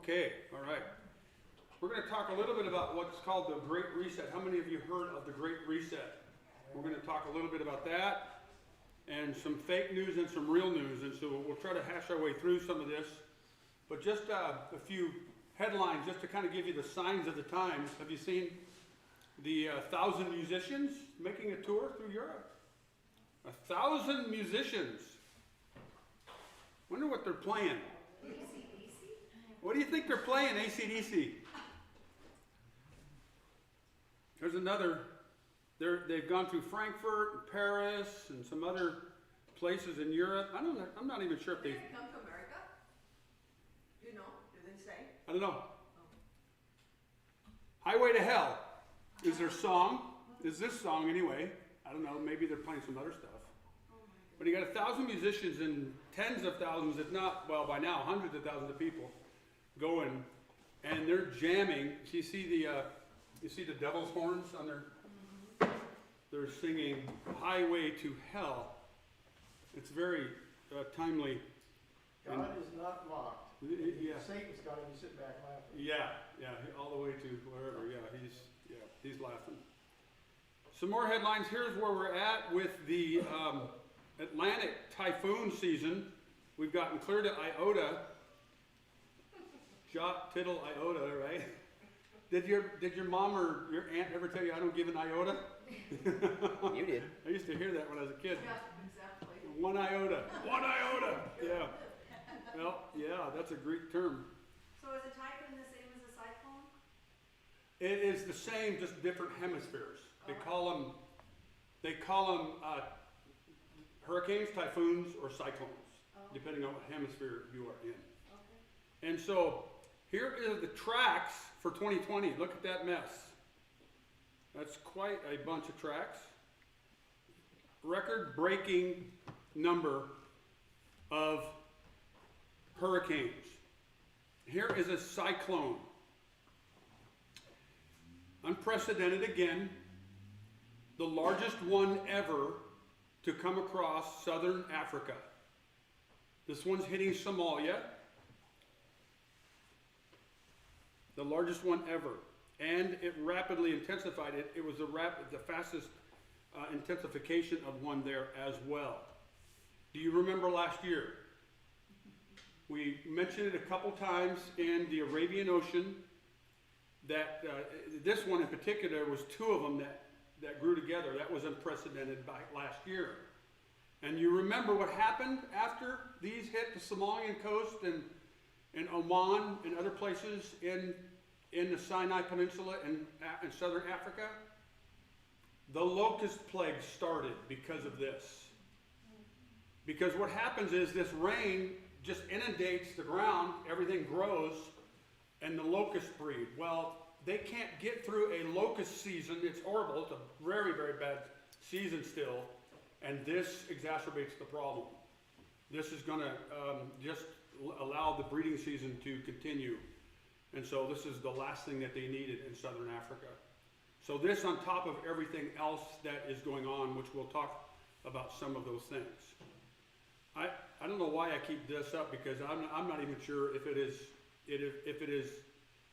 Okay, all right. We're going to talk a little bit about what's called the Great Reset. How many of you heard of the Great Reset? We're going to talk a little bit about that and some fake news and some real news. And so we'll try to hash our way through some of this. But just a few headlines just to kind of give you the signs of the times. Have you seen the 1,000 musicians making a tour through Europe? 1,000 musicians. Wonder what they're playing. What do you think they're playing, AC/DC? There's another. They've gone through Frankfurt, and Paris, and some other places in Europe. I'm not even sure if Did they come to America? Do you know? Did they say? I don't know. Highway to Hell is their song. Is this song anyway? I don't know. Maybe they're playing some other stuff. But you got 1,000 musicians and tens of thousands, if not, well, by now, hundreds of thousands of people going, and they're jamming. So you see the devil's horns on their. They're singing "Highway to Hell." It's very timely. God is not mocked. Yeah. Satan's got him sitting back laughing. Yeah, all the way to wherever. He's laughing. Some more headlines. Here's where we're at with the Atlantic typhoon season. We've gotten clear to Iota. Jot, tittle, iota, right? Did your mom or your aunt ever tell you I don't give an iota? You did. I used to hear that when I was a kid. Yeah, exactly. One iota. One iota. Yeah. Well, yeah, that's a Greek term. So is a typhoon the same as a cyclone? It is the same, just different hemispheres. They call them hurricanes, typhoons, or cyclones, depending on what hemisphere you are in. Okay. And so here is the tracks for 2020. Look at that mess. That's quite a bunch of tracks. Record-breaking number of hurricanes. Here is a cyclone. Unprecedented again. The largest one ever to come across southern Africa. This one's hitting Somalia. The largest one ever. And it rapidly intensified. It was the fastest intensification of one there as well. Do you remember last year? We mentioned it a couple times in the Arabian Ocean that this one in particular was two of them that grew together. That was unprecedented by last year. And you remember what happened after these hit the Somalian coast and Oman and other places in the Sinai Peninsula and southern Africa? The locust plague started because of this. Because what happens is this rain just inundates the ground, everything grows, and the locusts breed. Well, they can't get through a locust season. It's horrible. It's a very, very bad season still. And this exacerbates the problem. This is going to just allow the breeding season to continue. And so this is the last thing that they needed in southern Africa. So this on top of everything else that is going on, which we'll talk about some of those things. I don't know why I keep this up, because I'm not even sure if it is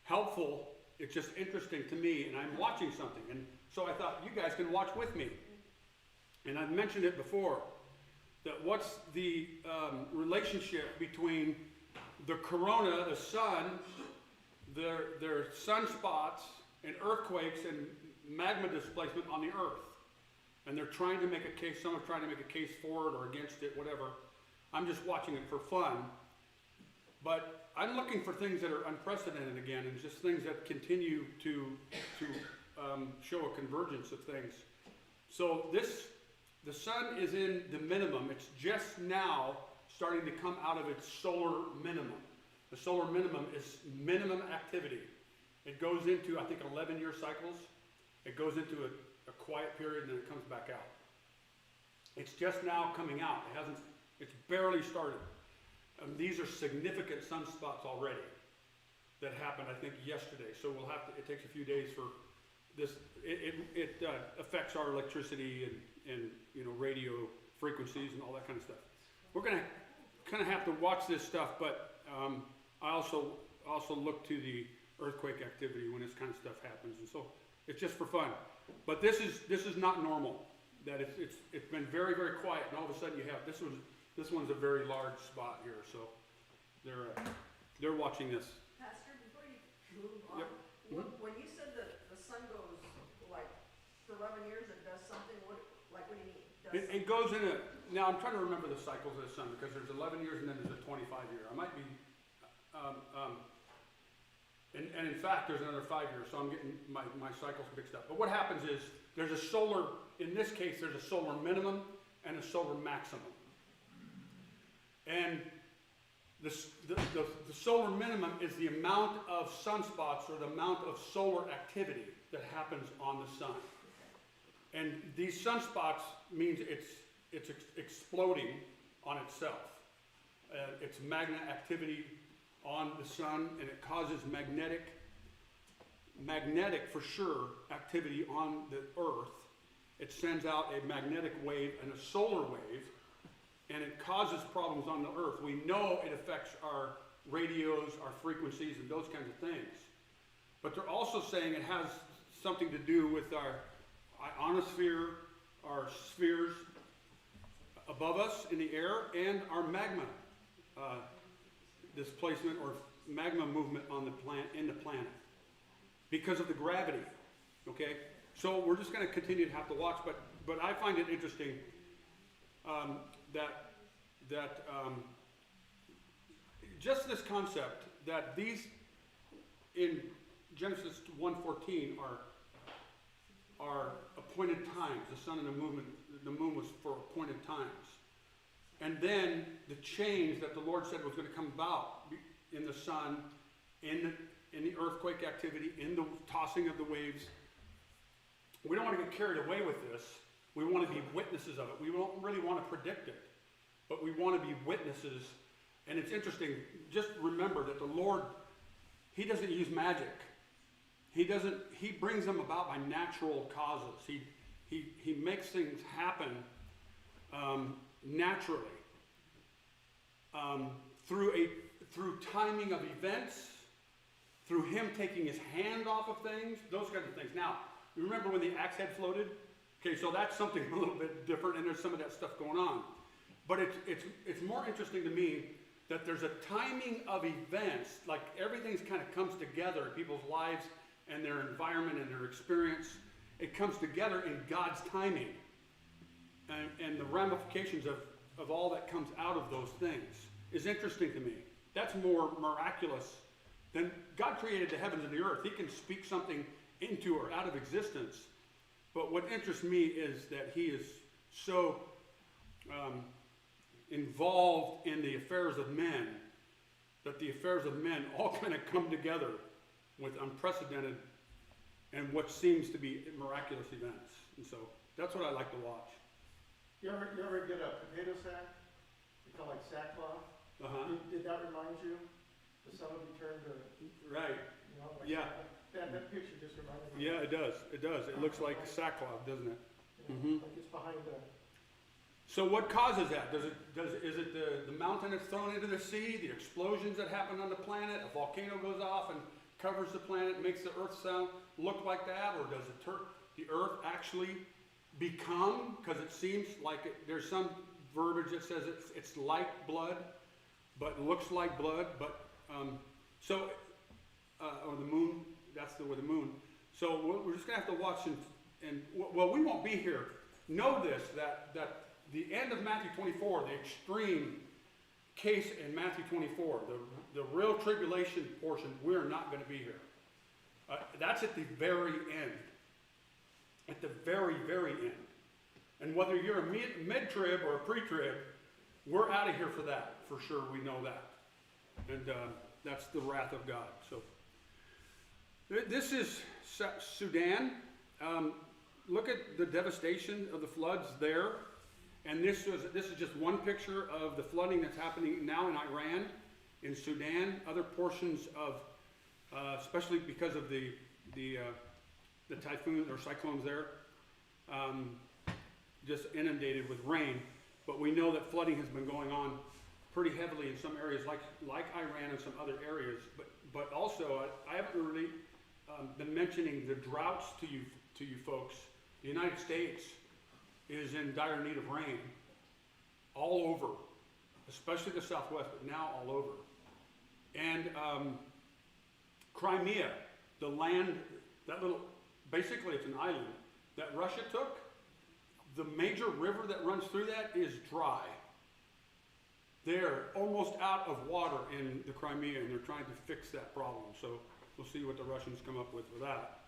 helpful. It's just interesting to me, and I'm watching something. And so I thought you guys can watch with me. And I've mentioned it before, that what's the relationship between the corona, the sun, their sunspots, and earthquakes and magma displacement on the earth. And they're trying to make a case, some are trying to make a case for it or against it, whatever. I'm just watching it for fun. But I'm looking for things that are unprecedented again, and just things that continue to show a convergence of things. So the sun is in the minimum. It's just now starting to come out of its solar minimum. The solar minimum is minimum activity. It goes into, I think, 11-year cycles. It goes into a quiet period, and then it comes back out. It's just now coming out. It's barely started. These are significant sunspots already that happened, I think, yesterday. So it takes a few days for this. It affects our electricity and radio frequencies and all that kind of stuff. We're going to kind of have to watch this stuff, but I also also look to the earthquake activity when this kind of stuff happens, and so it's just for fun. But this is not normal. That it's been very, very quiet, and all of a sudden you have this one's a very large spot here, so they're watching this. Pastor, before you move on, Yep. when you said that the sun goes like for 11 years, it does something, what do you mean? Does It goes in a, now I'm trying to remember the cycles of the sun, because there's 11 years and then there's a 25 year. I might be, and in fact, there's another 5 years, so I'm getting my cycles mixed up. But what happens is, there's a solar, in this case, there's a solar minimum and a solar maximum. And the solar minimum is the amount of sunspots, or the amount of solar activity that happens on the sun. And these sunspots means it's exploding on itself. It's magnet activity on the sun, and it causes magnetic for sure activity on the earth. It sends out a magnetic wave and a solar wave, and it causes problems on the earth. We know it affects our radios, our frequencies, and those kinds of things. But they're also saying it has something to do with our ionosphere, our spheres above us in the air, and our magma displacement or magma movement on the planet because of the gravity. Okay, so we're just going to continue to have to watch, but I find it interesting that just this concept that these in Genesis 1:14 are appointed times. The sun and the moon was for appointed times. And then the change that the Lord said was going to come about in the sun, in the earthquake activity, in the tossing of the waves. We don't want to get carried away with this. We want to be witnesses of it. We don't really want to predict it, but we want to be witnesses. And it's interesting, just remember that the Lord, He doesn't use magic. He brings them about by natural causes. He makes things happen naturally through timing of events, through Him taking His hand off of things, those kinds of things. Now, you remember when the axe head floated? Okay, so that's something a little bit different, and there's some of that stuff going on. But it's more interesting to me that there's a timing of events, like everything's kind of comes together in people's lives and their environment and their experience. It comes together in God's timing. And the ramifications of all that comes out of those things is interesting to me. That's more miraculous than God created the heavens and the earth. He can speak something into or out of existence. But what interests me is that He is so involved in the affairs of men that the affairs of men all kind of come together with unprecedented and what seems to be miraculous events. And so that's what I like to watch. You ever get a potato sack? They call it like sackcloth? Uh-huh. Did that remind you? The sun will be turned to, Right. like Yeah. That picture just reminded me. Yeah, it does. It does. It looks like sackcloth, doesn't it? Like it's behind the, So what causes that? Is it the mountain that's thrown into the sea, the explosions that happen on the planet, a volcano goes off and covers the planet, makes the earth look like that, or does the earth actually become, because it seems like there's some verbiage that says it's like blood, but looks like blood, but or the moon, that's the moon. So we're just gonna have to watch and well, we won't be here. Know this, that the end of Matthew 24, the extreme case in Matthew 24, the real tribulation portion, we're not going to be here. That's at the very end. At the very, very end. And whether you're a mid-trib or a pre-trib, we're out of here for that. For sure, we know that. And that's the wrath of God. So this is Sudan. Look at the devastation of the floods there. And this is just one picture of the flooding that's happening now in Iran, in Sudan, other portions of, especially because of the typhoons or cyclones there, just inundated with rain. But we know that flooding has been going on pretty heavily in some areas like Iran and some other areas, but also I haven't really been mentioning the droughts to you folks. The United States is in dire need of rain all over, especially the Southwest, but now all over. And Crimea, the land, that little, basically it's an island that Russia took, the major river that runs through that is dry. They're almost out of water in the Crimea, and they're trying to fix that problem. So we'll see what the Russians come up with for that.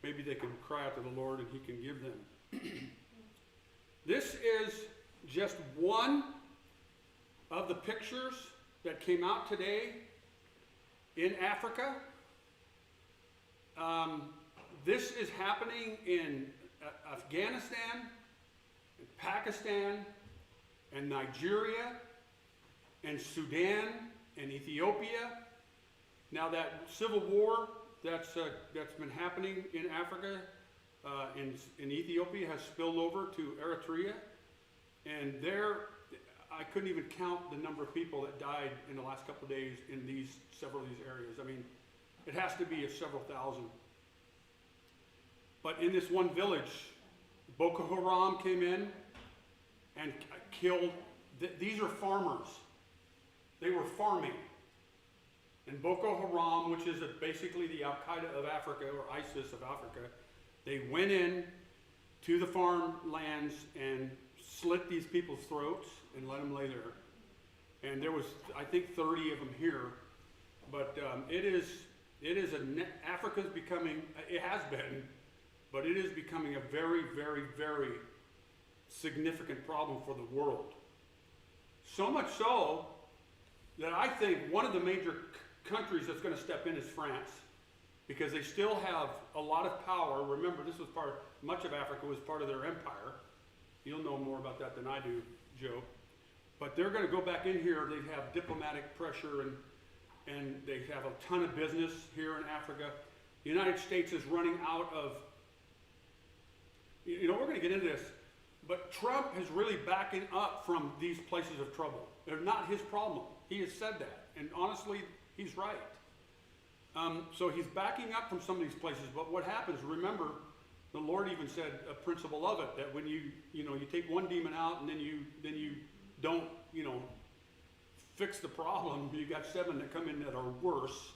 Maybe they can cry out to the Lord and he can give them. This is just one of the pictures that came out today in Africa. This is happening in Afghanistan, and Pakistan, and Nigeria, and Sudan, and Ethiopia. Now that civil war that's been happening in Africa, in Ethiopia, has spilled over to Eritrea, and there, I couldn't even count the number of people that died in the last couple of days in several of these areas. I mean, it has to be several thousand. But in this one village, Boko Haram came in and killed, these are farmers. They were farming. And Boko Haram, which is basically the Al-Qaeda of Africa, or ISIS of Africa, they went in to the farmlands and slit these people's throats and let them lay there. And there was, I think, 30 of them here. But Africa's becoming, it has been, but it is becoming a very, very, very significant problem for the world. So much so that I think one of the major countries that's going to step in is France, because they still have a lot of power. Remember, much of Africa was part of their empire. You'll know more about that than I do, Joe. But they're going to go back in here. They have diplomatic pressure, and they have a ton of business here in Africa. The United States is running out of, we're going to get into this, but Trump is really backing up from these places of trouble. They're not his problem. He has said that, and honestly, he's right. So he's backing up from some of these places, but what happens, remember, the Lord even said a principle of it, that when you take one demon out and then you don't, fix the problem, you got 7 that come in that are worse.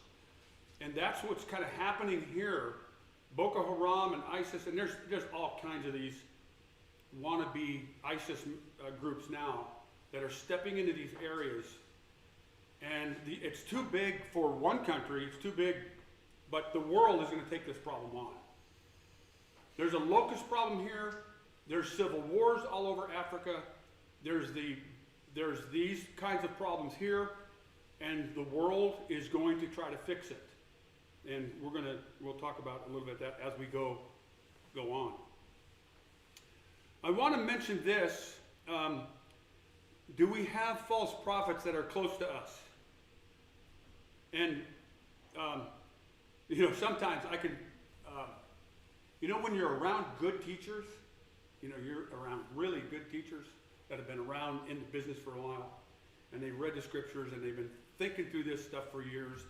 And that's what's kind of happening here. Boko Haram and ISIS, and there's all kinds of these wannabe ISIS groups now that are stepping into these areas. And it's too big for one country, it's too big, but the world is going to take this problem on. There's a locust problem here, there's civil wars all over Africa, there's these kinds of problems here, and the world is going to try to fix it. And we'll talk about a little bit of that as we go on. I want to mention this. Do we have false prophets that are close to us? And, sometimes I can, when you're around good teachers, you're around really good teachers that have been around in the business for a while, and they've read the scriptures and they've been thinking through this stuff for years,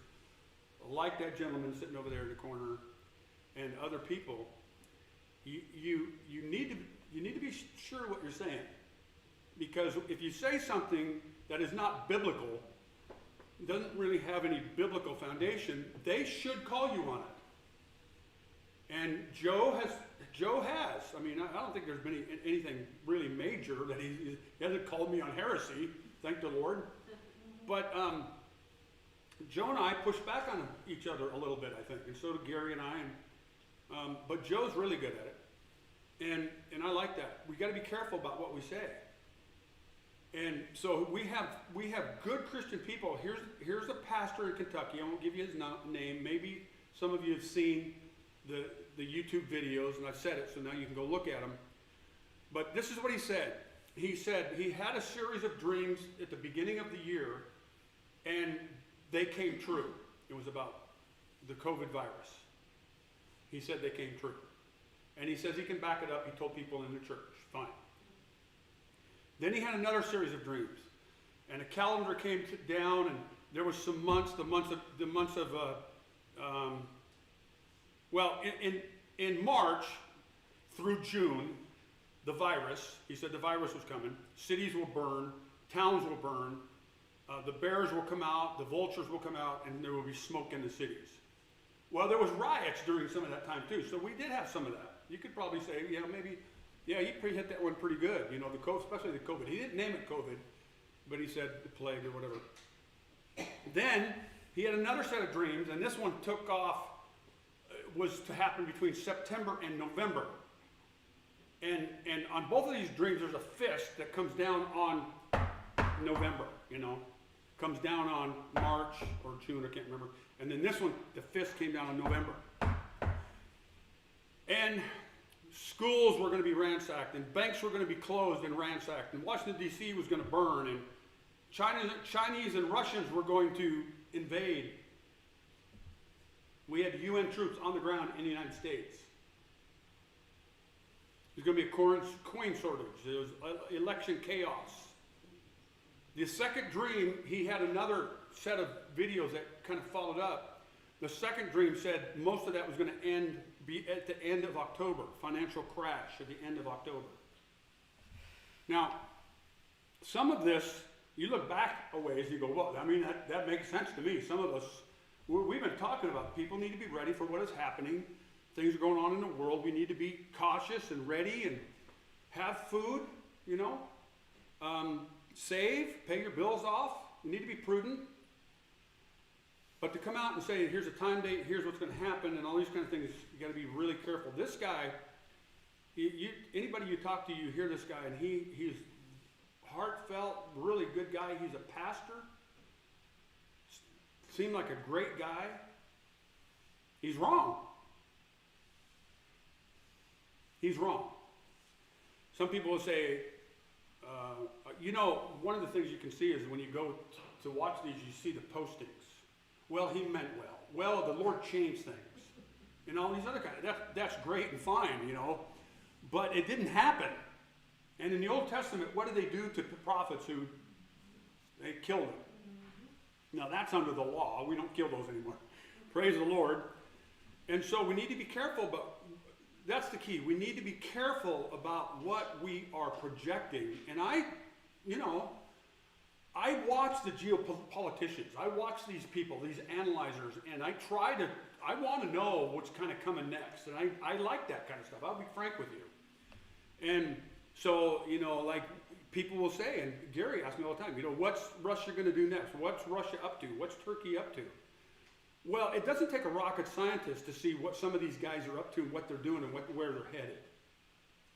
like that gentleman sitting over there in the corner, and other people. You need to be sure what you're saying, because if you say something that is not biblical, doesn't really have any biblical foundation, they should call you on it. And Joe has. I mean, I don't think there's been anything really major that he hasn't called me on heresy, thank the Lord. But Joe and I push back on each other a little bit, I think, and so do Gary and I. But Joe's really good at it, and I like that. We got to be careful about what we say. And so we have good Christian people. Here's a pastor in Kentucky. I won't give you his name. Maybe some of you have seen the YouTube videos, and I've said it, so now you can go look at them. But this is what he said. He said he had a series of dreams at the beginning of the year, and they came true. It was about the COVID virus. He said they came true. And he says he can back it up. He told people in the church. Fine. Then he had another series of dreams. and a calendar came down, and there was some months, well, in March through June, the virus, he said the virus was coming, cities will burn, towns will burn, the bears will come out, the vultures will come out, and there will be smoke in the cities. Well, there was riots during some of that time too, so we did have some of that. You could probably say, he hit that one pretty good, especially the COVID. He didn't name it COVID, but he said the plague or whatever. Then he had another set of dreams, and this one took off, was to happen between September and November. And on both of these dreams, there's a fist that comes down on November, comes down on March or June, I can't remember. And then this one, the fist came down in November. And schools were going to be ransacked, and banks were going to be closed and ransacked, and Washington, D.C. was going to burn, and Chinese and Russians were going to invade. We had UN troops on the ground in the United States. There's going to be a coin shortage. There was election chaos. The second dream, he had another set of videos that kind of followed up. The second dream said most of that was going to be at the end of October, financial crash at the end of October. Now, some of this, you look back a ways, you go, well, that makes sense to me. Some of us, we've been talking about people need to be ready for what is happening. Things are going on in the world. We need to be cautious and ready and have food, save, pay your bills off. You need to be prudent. But to come out and say, here's a time date, here's what's going to happen, and all these kind of things, you got to be really careful. This guy, anybody you talk to, you hear this guy, and he's heartfelt, really good guy. He's a pastor. Seemed like a great guy. He's wrong. He's wrong. Some people will say, one of the things you can see is when you go to watch these, you see the postings. Well, he meant well. Well, the Lord changed things. And all these other kinds. That's great and fine, but it didn't happen. And in the Old Testament, what did they do to the prophets who they killed them? Now that's under the law. We don't kill those anymore. Praise the Lord. And so we need to be careful, but that's the key. We need to be careful about what we are projecting. And I watch the geopoliticians. I watch these people, these analyzers, and I want to know what's kind of coming next. And I like that kind of stuff. I'll be frank with you. And so, like people will say, and Gary asks me all the time, what's Russia going to do next? What's Russia up to? What's Turkey up to? Well, it doesn't take a rocket scientist to see what some of these guys are up to, what they're doing, and where they're headed.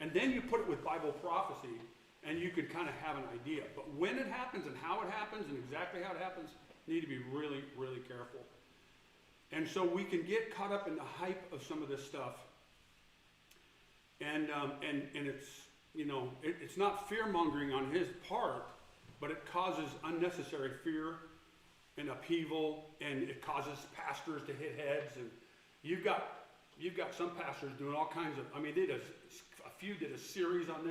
And then you put it with Bible prophecy, and you can kind of have an idea. But when it happens and how it happens and exactly how it happens, you need to be really, really careful. And so we can get caught up in the hype of some of this stuff. And it's, it's not fear-mongering on his part, but it causes unnecessary fear and upheaval, and it causes pastors to hit heads. And you've got some pastors doing all kinds of, a few did a series on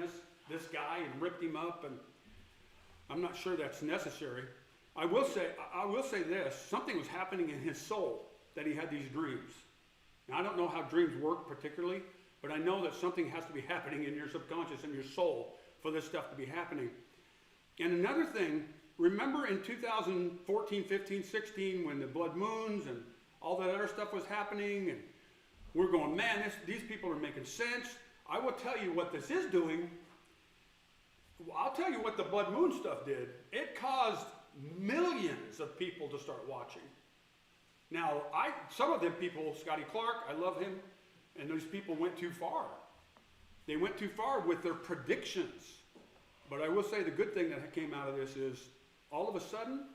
this guy and ripped him up, and I'm not sure that's necessary. I will say this, something was happening in his soul that he had these dreams. Now, I don't know how dreams work particularly, but I know that something has to be happening in your subconscious and your soul for this stuff to be happening. And another thing, remember in 2014, 15, 16, when the blood moons and all that other stuff was happening, and we're going, man, these people are making sense. I will tell you what this is doing. I'll tell you what the blood moon stuff did. It caused millions of people to start watching. Now, some of them people, Scotty Clark, I love him, and those people went too far. They went too far with their predictions. But I will say the good thing that came out of this is all of a sudden,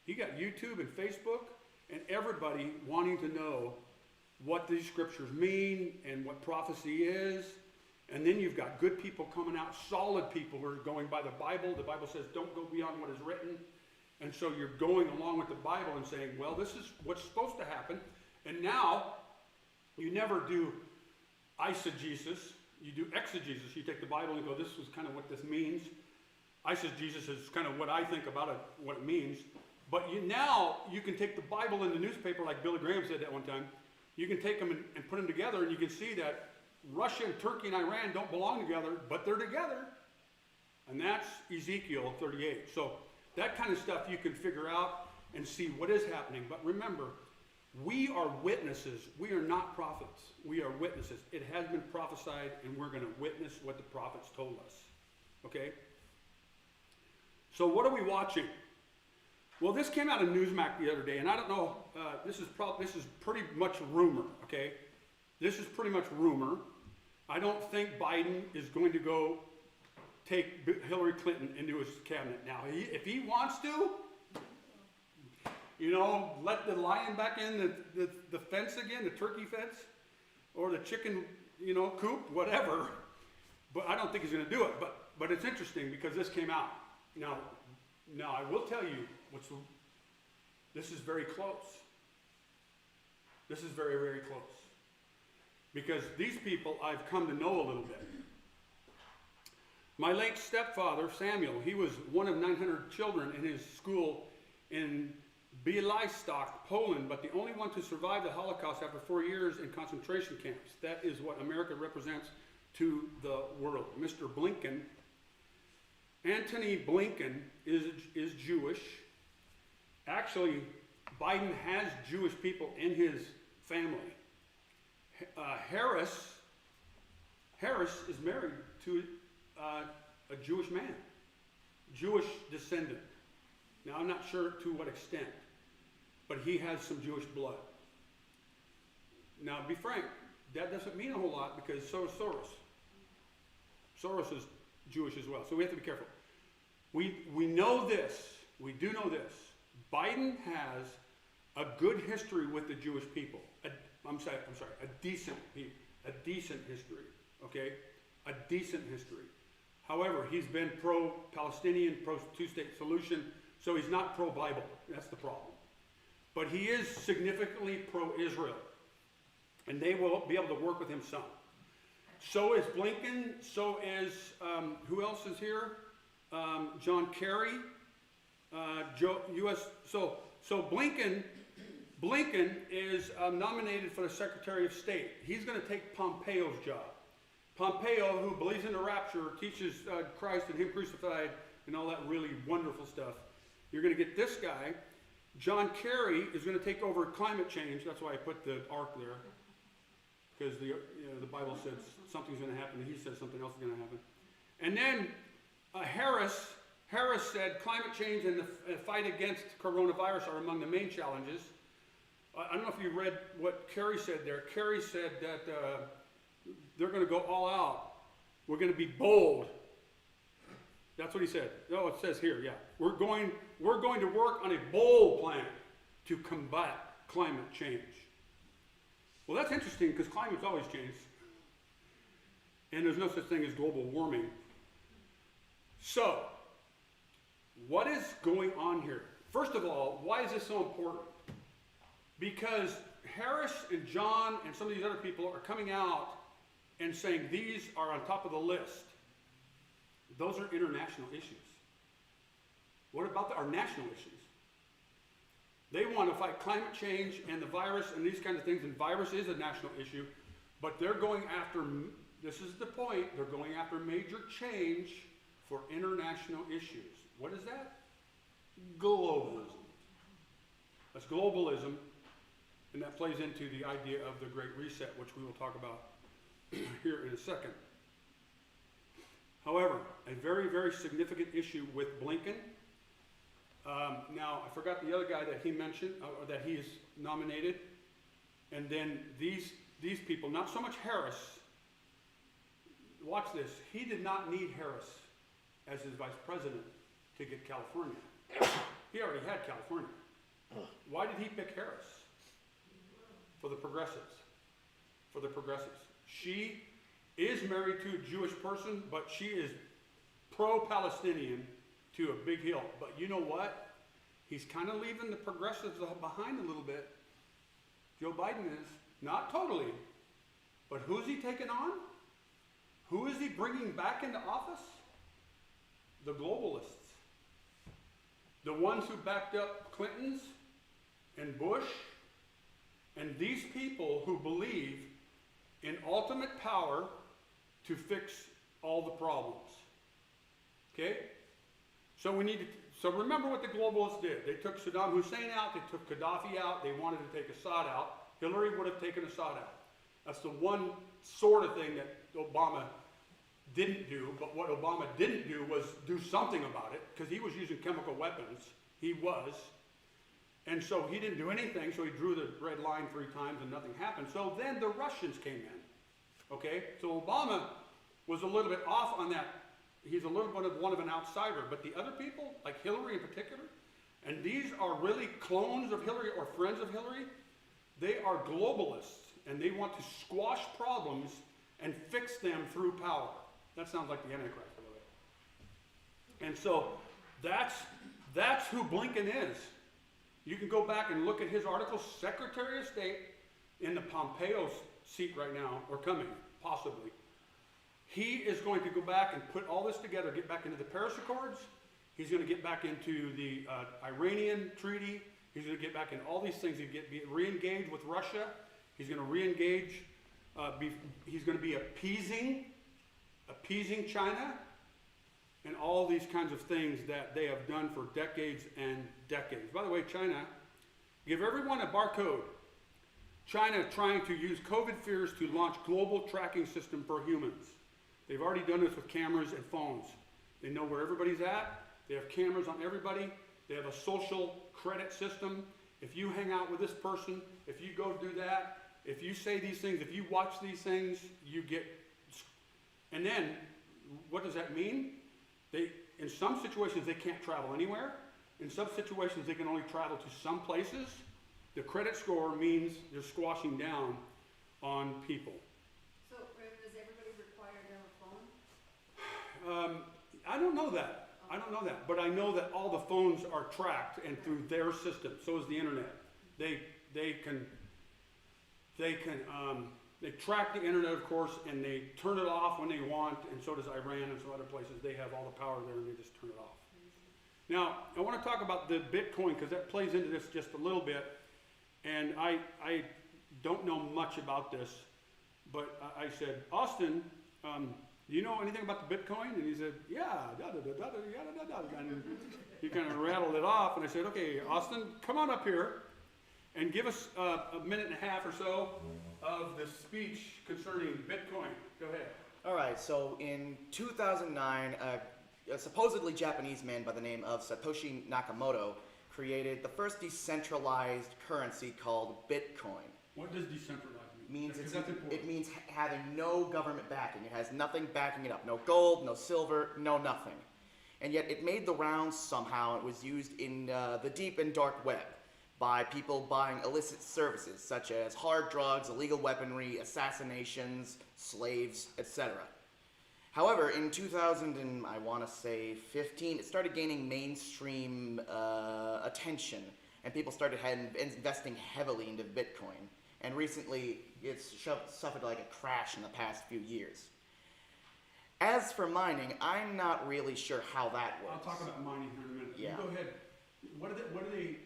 you got YouTube and Facebook and everybody wanting to know what these scriptures mean and what prophecy is. And then you've got good people coming out, solid people who are going by the Bible. The Bible says don't go beyond what is written. And so you're going along with the Bible and saying, well, this is what's supposed to happen. And now you never do eisegesis. You do exegesis. You take the Bible and go, this is kind of what this means. Jesus is kind of what I think about it, what it means. But now you can take the Bible and the newspaper, like Billy Graham said that one time. You can take them and put them together, and you can see that Russia and Turkey and Iran don't belong together, but they're together. And that's Ezekiel 38. So that kind of stuff you can figure out and see what is happening. But remember, we are witnesses. We are not prophets. We are witnesses. It has been prophesied, and we're going to witness what the prophets told us. Okay? So what are we watching? Well, this came out of Newsmax the other day, and I don't know, this is pretty much rumor, okay? This is pretty much rumor. I don't think Biden is going to go take Hillary Clinton into his cabinet. Now, if he wants to, let the lion back in the fence again, the turkey fence, or the chicken, coop, whatever. But I don't think he's going to do it. But it's interesting because this came out. Now I will tell you, this is very close. This is very, very close. Because these people I've come to know a little bit. My late stepfather, Samuel, he was one of 900 children in his school in Białystok, Poland, but the only one to survive the Holocaust after 4 years in concentration camps. That is what America represents to the world. Mr. Blinken, Antony Blinken, is Jewish. Actually, Biden has Jewish people in his family. Harris is married to a Jewish man, Jewish descendant. Now, I'm not sure to what extent, but he has some Jewish blood. Now, be frank, that doesn't mean a whole lot because so is Soros. Soros is Jewish as well, so we have to be careful. We know this. We do know this. Biden has a good history with the Jewish people. I'm sorry, a decent history, okay? A decent history. However, he's been pro-Palestinian, pro-two-state solution, so he's not pro-Bible. That's the problem. But he is significantly pro-Israel, and they will be able to work with him some. So is Blinken, so is, who else is here? John Kerry, So Blinken is nominated for the Secretary of State. He's going to take Pompeo's job. Pompeo, who believes in the rapture, teaches Christ and Him crucified, and all that really wonderful stuff. You're going to get this guy. John Kerry is going to take over climate change. That's why I put the ark there, because the Bible says something's going to happen, and he says something else is going to happen. And then Harris said climate change and the fight against coronavirus are among the main challenges. I don't know if you read what Kerry said there. Kerry said that they're going to go all out. We're going to be bold. That's what he said. Oh, it says here, yeah. We're going to work on a bold plan to combat climate change. Well, that's interesting because climate's always changed. And there's no such thing as global warming. So, what is going on here? First of all, why is this so important? Because Harris and John and some of these other people are coming out and saying these are on top of the list. Those are international issues. What about our national issues? They want to fight climate change and the virus and these kinds of things, and virus is a national issue, but they're going after, this is the point, they're going after major change for international issues. What is that? Globalism. That's globalism, and that plays into the idea of the Great Reset, which we will talk about here in a second. However, a very, very significant issue with Blinken. Now, I forgot the other guy that he mentioned, or that he's nominated. And then these people, not so much Harris. Watch this. He did not need Harris as his vice president to get California. He already had California. Why did he pick Harris? For the progressives. For the progressives. She is married to a Jewish person, but she is pro-Palestinian to a big hill. But you know what? He's kind of leaving the progressives behind a little bit. Joe Biden is. Not totally. But who's he taking on? Who is he bringing back into office? the globalists. The ones who backed up Clintons and Bush, and these people who believe in ultimate power to fix all the problems. Okay? So remember what the globalists did. They took Saddam Hussein out, they took Gaddafi out, they wanted to take Assad out. Hillary would have taken Assad out. That's the one sort of thing that Obama didn't do, but what Obama didn't do was do something about it, because he was using chemical weapons. He was. And so he didn't do anything, so he drew the red line 3 times and nothing happened. So then the Russians came in. Okay? So Obama was a little bit off on that. He's a little bit of one of an outsider, but the other people, like Hillary in particular, and these are really clones of Hillary or friends of Hillary, they are globalists, and they want to squash problems and fix them through power. That sounds like the Antichrist, by the way. And so that's who Blinken is. You can go back and look at his article, Secretary of State in the Pompeo seat right now, or coming, possibly. He is going to go back and put all this together, get back into the Paris Accords. He's going to get back into the Iranian treaty. He's going to get back into all these things. He's going to be re-engaged with Russia. He's going to re-engage. He's going to be appeasing China, and all these kinds of things that they have done for decades and decades. By the way, China, give everyone a barcode. China trying to use COVID fears to launch global tracking system for humans. They've already done this with cameras and phones. They know where everybody's at. They have cameras on everybody. They have a social credit system. If you hang out with this person, if you go do that, if you say these things, if you watch these things, you get... And then, what does that mean? In some situations, they can't travel anywhere. In some situations, they can only travel to some places. The credit score means they're squashing down on people. So, does everybody require to have a phone? I don't know that. But I know that all the phones are tracked and through their system. So is the internet. They track the internet, of course, and they turn it off when they want, and so does Iran and some other places. They have all the power there, and they just turn it off. Now, I want to talk about the Bitcoin, because that plays into this just a little bit, and I don't know much about this, but I said, Austin, do you know anything about the Bitcoin? And he said, yeah, and he kind of rattled it off, and I said, okay, Austin, come on up here and give us a minute and a half or so of the speech concerning Bitcoin. Go ahead. All right, so in 2009, a supposedly Japanese man by the name of Satoshi Nakamoto created the first decentralized currency called Bitcoin. What does decentralized mean? Means Because that's important. it means having no government backing. It has nothing backing it up. No gold, no silver, no nothing. And yet it made the rounds somehow. It was used in the deep and dark web by people buying illicit services such as hard drugs, illegal weaponry, assassinations, slaves, etc. However, in 2000 and I want to say 15, it started gaining mainstream attention, and people started investing heavily into Bitcoin. And recently, it's suffered like a crash in the past few years. As for mining, I'm not really sure how that works. I'll talk about mining here in a minute. Yeah. You go ahead. What do they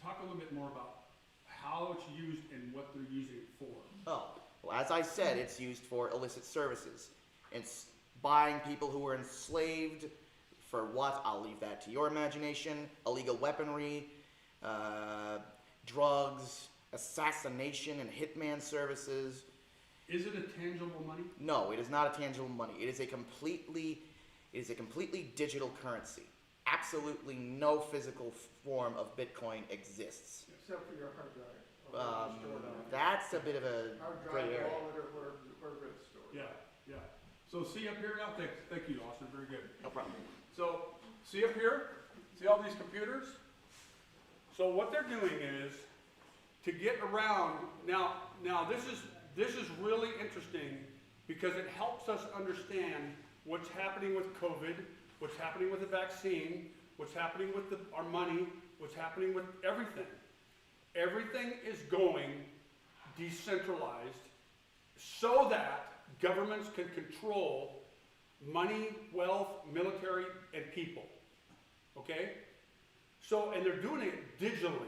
talk a little bit more about how it's used and what they're using it for? Oh, well, as I said, it's used for illicit services. It's buying people who were enslaved for what? I'll leave that to your imagination. Illegal weaponry, drugs, assassination and hitman services. Is it a tangible money? No, it is not a tangible money. It is a completely digital currency. Absolutely no physical form of Bitcoin exists. Except for your hard drive. That's a bit of a Hard gray drive, area. wallet, or wherever it's stored. Yeah. So see up here now? Thank you, Austin. Very good. No problem. So see up here? See all these computers? So what they're doing is to get around. Now this is really interesting because it helps us understand what's happening with COVID, what's happening with the vaccine, what's happening with our money, what's happening with everything. Everything is going decentralized so that governments can control money, wealth, military, and people. Okay? So, and they're doing it digitally,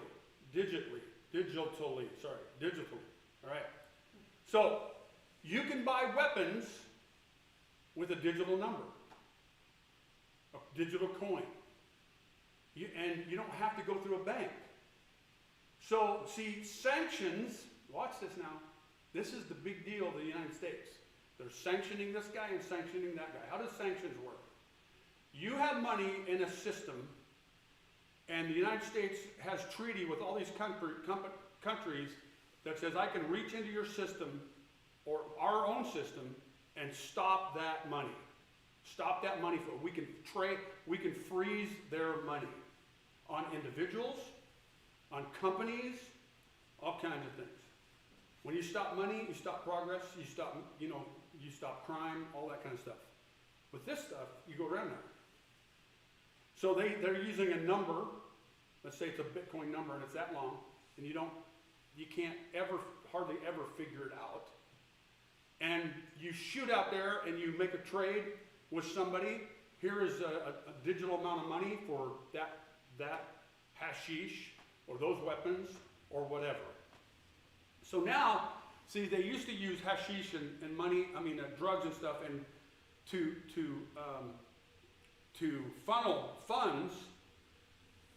all right? So, you can buy weapons with a digital number, a digital coin. And you don't have to go through a bank. So, see, sanctions, watch this now. This is the big deal of the United States. They're sanctioning this guy and sanctioning that guy. How does sanctions work? You have money in a system, and the United States has treaty with all these countries that says, I can reach into your system or our own system and stop that money. Stop that money. We can trade, we can freeze their money on individuals, on companies, all kinds of things. When you stop money, you stop progress, you stop, you stop crime, all that kind of stuff. With this stuff, you go around that. So they're using a number, let's say it's a Bitcoin number and it's that long, and you can't hardly ever figure it out. And you shoot out there and you make a trade with somebody. Here is a digital amount of money for that hashish or those weapons or whatever. So now, see, they used to use hashish and money, drugs and stuff, and to funnel funds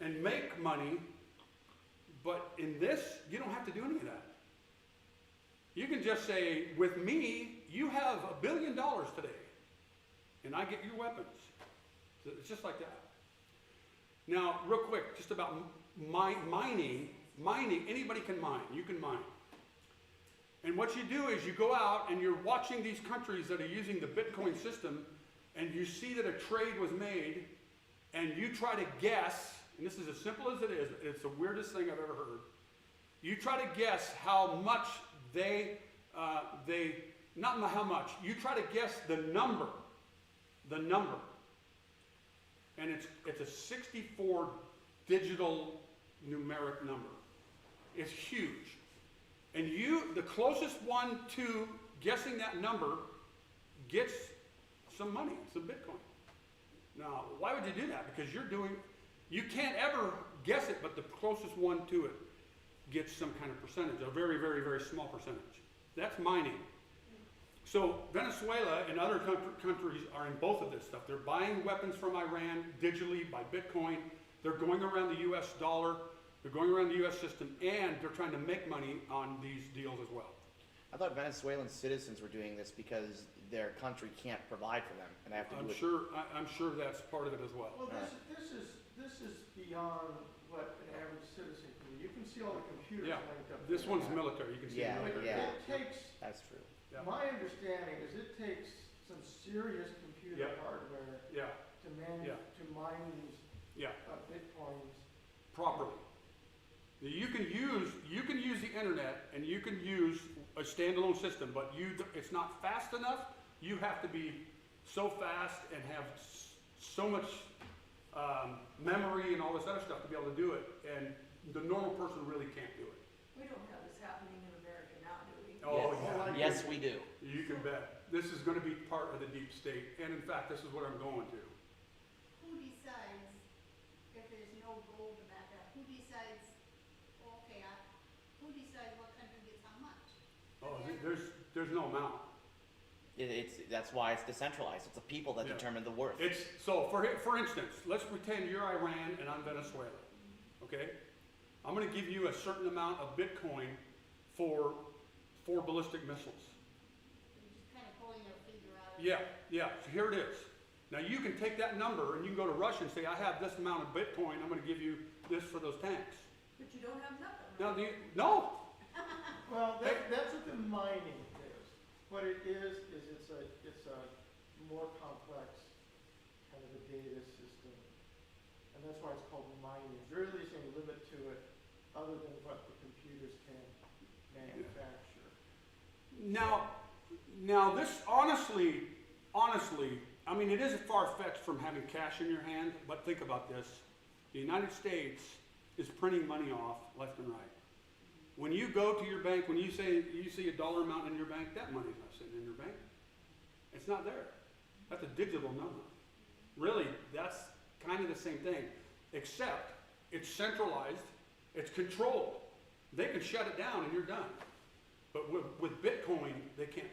and make money. But in this, you don't have to do any of that. You can just say, with me, you have $1 billion today, and I get your weapons. So it's just like that. Now, real quick, just about mining. Mining, anybody can mine. You can mine. And what you do is you go out and you're watching these countries that are using the Bitcoin system, and you see that a trade was made, and you try to guess, and this is as simple as it is, it's the weirdest thing I've ever heard. You try to guess how much not how much, you try to guess the number. And it's a 64 digital numeric number. It's huge. And the closest one to guessing that number gets some money, some Bitcoin. Now, why would you do that? Because you can't ever guess it, but the closest one to it gets some kind of percentage, a very, very, very small percentage. That's mining. So Venezuela and other countries are in both of this stuff. They're buying weapons from Iran digitally by Bitcoin. They're going around the US dollar. They're going around the US system, and they're trying to make money on these deals as well. I thought Venezuelan citizens were doing this because their country can't provide for them, and they have to do it. I'm sure that's part of it as well. Well, this is beyond what an average citizen can do. You can see all the computers Yeah, linked up. this to one's that. military. You can see Yeah, military. But yeah. it takes, That's true. Yeah. my understanding is it takes some serious computer Yeah. hardware Yeah, to Yeah. mine these yeah, Bitcoins. properly. You can use the internet, and you can use a standalone system, but it's not fast enough. You have to be so fast and have so much memory and all this other stuff to be able to do it, and the normal person really can't do it. We don't have this happening in America now, do we? Oh, Yes, we do. You can bet. This is going to be part of the deep state, and in fact, this is what I'm going to. Who decides if there's no gold to back up? Who decides, who decides what country gets how much? Oh, there's no amount. That's why it's decentralized. It's the people that Yeah. determine the worth. So for instance, let's pretend you're Iran and I'm Venezuela. Okay, I'm going to give you a certain amount of Bitcoin for 4 ballistic missiles. You're just kind of pulling your figure out. Yeah. So here it is. Now you can take that number and you can go to Russia and say, I have this amount of Bitcoin. I'm going to give you this for those tanks. But you don't have nothing. Now, right? no. Well, that's what the mining is. What it is it's a more complex kind of a data system. And that's why it's called mining. There really isn't a limit to it other than what the computers can manufacture. Now this honestly, I mean, it is far-fetched from having cash in your hand, but think about this. The United States is printing money off left and right. When you go to your bank, when you see a dollar amount in your bank, that money's not sitting in your bank. It's not there. That's a digital number. Really, that's kind of the same thing, except it's centralized, it's controlled. They can shut it down and you're done. But with Bitcoin, they can't,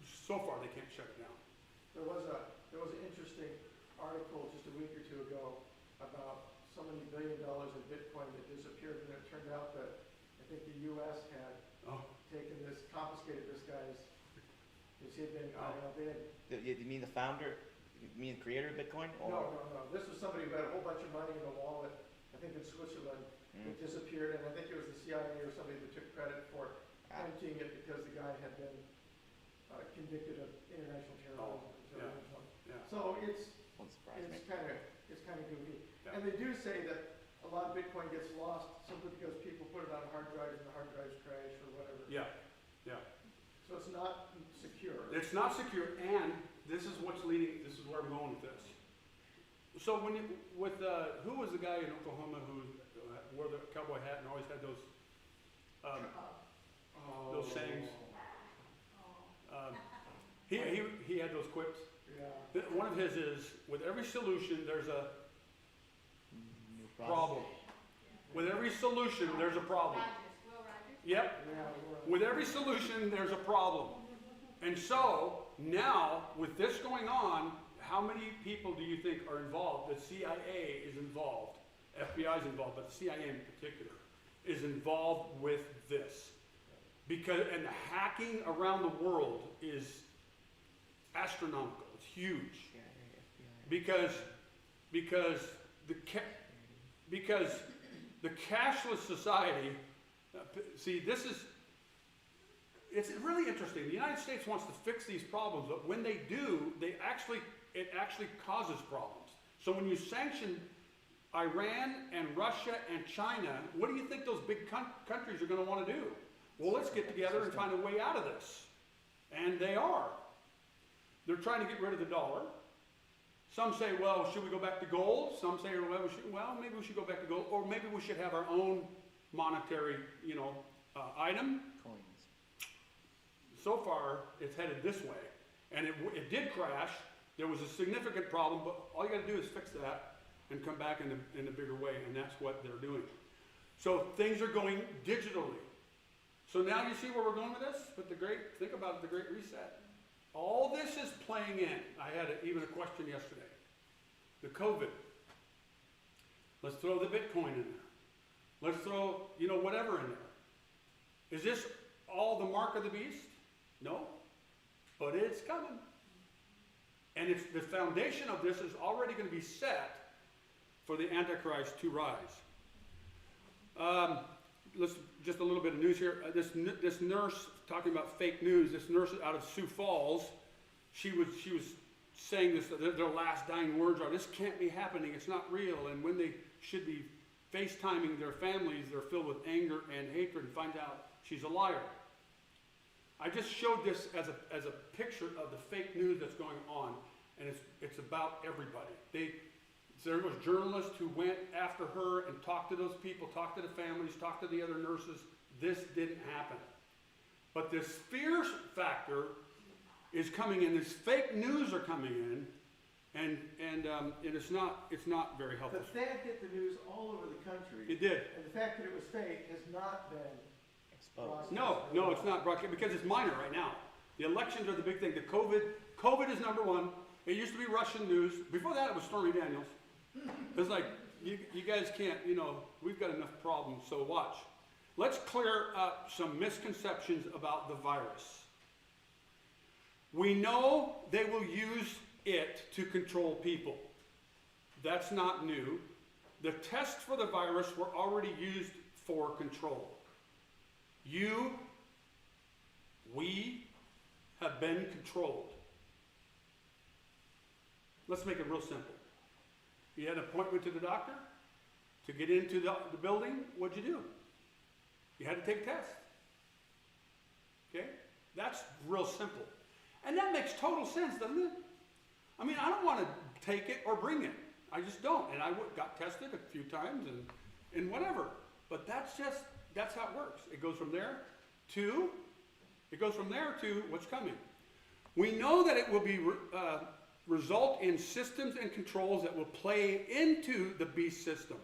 so far they can't shut it down. There was an interesting article just a week or two ago about so many $1 billion of Bitcoin that disappeared, and it turned out that I think the U.S. had Oh, confiscated this guy's, because he had been, I don't know, they had, You mean the founder, you mean the creator of Bitcoin? no, this was somebody who had a whole bunch of money in a wallet, I think in Switzerland, it disappeared, and I think it was the CIA or somebody that took credit for emptying it because the guy had been convicted of international terrorism. yeah. Yeah. So it's Won't surprise me. kind of goofy. Yeah. And they do say that a lot of Bitcoin gets lost simply because people put it on hard drives and the hard drives crash or whatever. Yeah, yeah. So it's not secure. It's not secure, and this is what's leading, this is where I'm going with this. So when you, who was the guy in Oklahoma who wore the cowboy hat and always had those sayings? He had those quips. Yeah. One of his is, with every solution, there's a New problem. With every solution, there's a problem. Will Rogers? Yep. Yeah, With every solution, there's a problem. And so, now, with this going on, how many people do you think are involved? The CIA is involved. FBI is involved, but the CIA in particular is involved with this. Because, and the hacking around the world is astronomical. It's huge. Because the cashless society, see, it's really interesting. The United States wants to fix these problems, but when they do, it actually causes problems. So when you sanction Iran and Russia and China, what do you think those big countries are going to want to do? Well, let's get together and find a way out of this. And they are. They're trying to get rid of the dollar. Some say, well, should we go back to gold? Some say, well, maybe we should go back to gold, or maybe we should have our own monetary, item. Coins. So far, it's headed this way. And it did crash. There was a significant problem, but all you got to do is fix that and come back in a bigger way, and that's what they're doing. So things are going digitally. So now you see where we're going with this? But think about it, the Great Reset. All this is playing in. I had even a question yesterday. The COVID. Let's throw the Bitcoin in there. Let's throw, whatever in there. Is this all the mark of the beast? No. But it's coming. And the foundation of this is already going to be set for the Antichrist to rise. Just a little bit of news here. This nurse, talking about fake news, this nurse out of Sioux Falls, she was saying this, their last dying words are, this can't be happening, it's not real. And when they should be FaceTiming their families, they're filled with anger and hatred and find out she's a liar. I just showed this as a picture of the fake news that's going on, and it's about everybody. There was journalists who went after her and talked to those people, talked to the families, talked to the other nurses. This didn't happen. But this fear factor is coming in. This fake news are coming in, and it's not very helpful. But that hit the news all over the country. It did. And the fact that it was fake has not been Exposed. No, it's not broadcast because it's minor right now. The elections are the big thing. The COVID is number one. It used to be Russian news. Before that, it was Stormy Daniels. It's like, you guys can't, we've got enough problems, so watch. Let's clear up some misconceptions about the virus. We know they will use it to control people. That's not new. The tests for the virus were already used for control. We have been controlled. Let's make it real simple. You had an appointment to the doctor to get into the building. What'd you do? You had to take a test. Okay? That's real simple. And that makes total sense, doesn't it? I mean, I don't want to take it or bring it. I just don't. And I got tested a few times and whatever. But that's how it works. It goes from there to what's coming. We know that it will be result in systems and controls that will play into the beast system.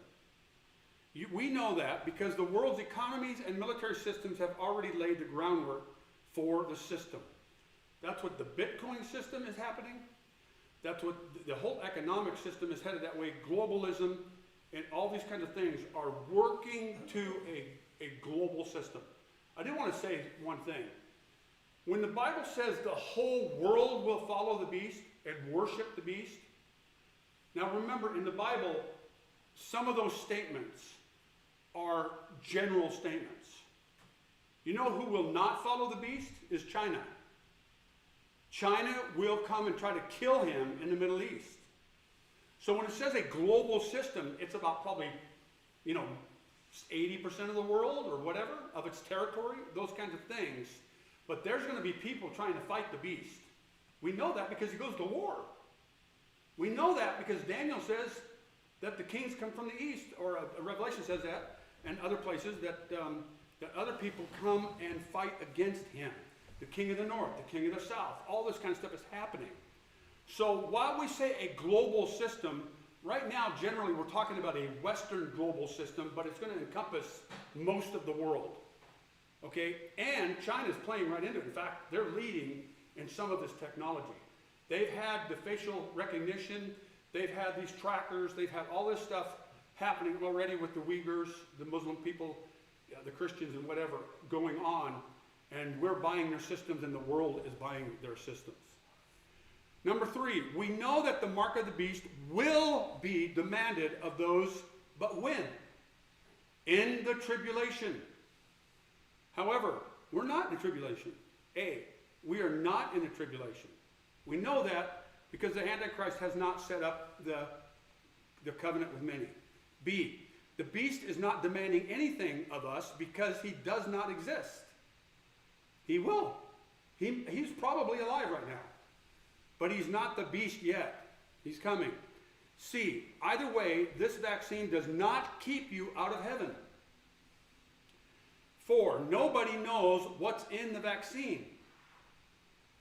We know that because the world's economies and military systems have already laid the groundwork for the system. That's what the Bitcoin system is happening. That's what the whole economic system is headed that way. Globalism and all these kinds of things are working to a global system. I do want to say one thing. When the Bible says the whole world will follow the beast and worship the beast, now remember in the Bible, some of those statements are general statements. You know who will not follow the beast? Is China. China will come and try to kill him in the Middle East. So when it says a global system, it's about probably, 80% of the world or whatever, of its territory, those kinds of things. But there's going to be people trying to fight the beast. We know that because he goes to war. We know that because Daniel says that the kings come from the east, or Revelation says that, and other places that other people come and fight against him. The king of the north, the king of the south, all this kind of stuff is happening. So while we say a global system, right now generally we're talking about a Western global system, but it's going to encompass most of the world. Okay, and China's playing right into it. In fact, they're leading in some of this technology. They've had the facial recognition, they've had these trackers, they've had all this stuff happening already with the Uyghurs, the Muslim people, the Christians and whatever going on, and we're buying their systems and the world is buying their systems. Number 3, we know that the mark of the beast will be demanded of those, but when? In the tribulation. However, we're not in the tribulation. A, we are not in the tribulation. We know that because the Antichrist has not set up the covenant with many. B, the beast is not demanding anything of us because he does not exist. He will. He's probably alive right now. But he's not the beast yet. He's coming. C, either way, this vaccine does not keep you out of heaven. 4, nobody knows what's in the vaccine.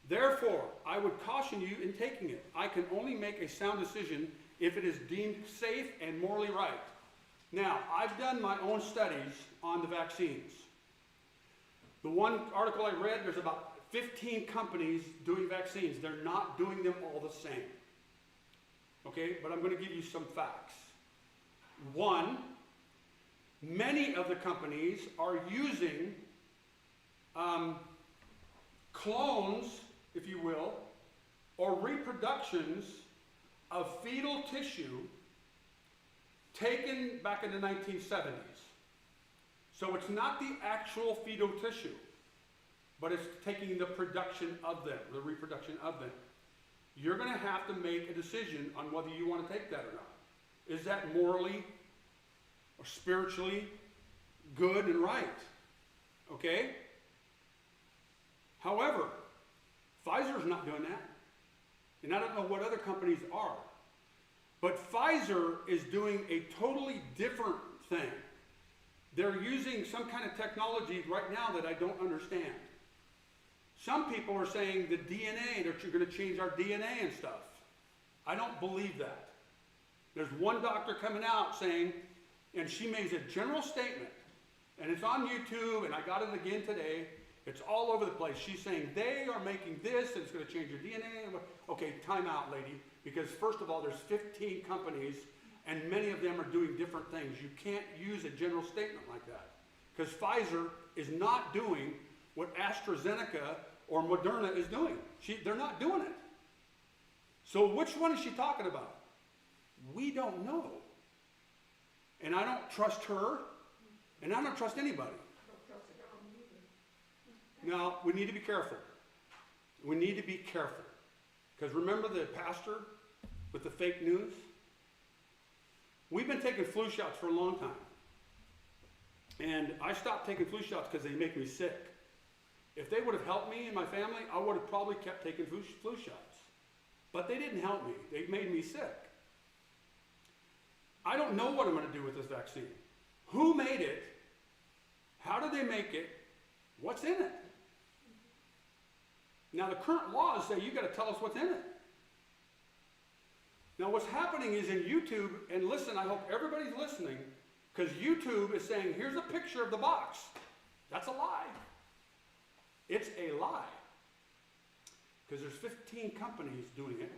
Therefore, I would caution you in taking it. I can only make a sound decision if it is deemed safe and morally right. Now, I've done my own studies on the vaccines. The one article I read, there's about 15 companies doing vaccines. They're not doing them all the same. Okay, but I'm going to give you some facts. 1, many of the companies are using clones, if you will, or reproductions of fetal tissue taken back in the 1970s. So it's not the actual fetal tissue, but it's taking the production of them, the reproduction of them. You're going to have to make a decision on whether you want to take that or not. Is that morally or spiritually good and right? Okay? However, Pfizer's not doing that. And I don't know what other companies are. But Pfizer is doing a totally different thing. They're using some kind of technology right now that I don't understand. Some people are saying the DNA, that you're going to change our DNA and stuff. I don't believe that. There's one doctor coming out saying, and she makes a general statement, and it's on YouTube, and I got it again today. It's all over the place. She's saying they are making this, and it's going to change your DNA. Okay, time out, lady, because first of all, there's 15 companies, and many of them are doing different things. You can't use a general statement like that, because Pfizer is not doing what AstraZeneca or Moderna is doing. They're not doing it. So which one is she talking about? We don't know. And I don't trust her, and I don't trust anybody. Don't trust the government either. Now, we need to be careful. We need to be careful. Because remember the pastor with the fake news? We've been taking flu shots for a long time. And I stopped taking flu shots because they make me sick. If they would have helped me and my family, I would have probably kept taking flu shots. But they didn't help me. They made me sick. I don't know what I'm going to do with this vaccine. Who made it? How did they make it? What's in it? Now, the current laws say you got to tell us what's in it. Now what's happening is in YouTube, and listen, I hope everybody's listening, because YouTube is saying, here's a picture of the box. That's a lie. It's a lie. Because there's 15 companies doing it,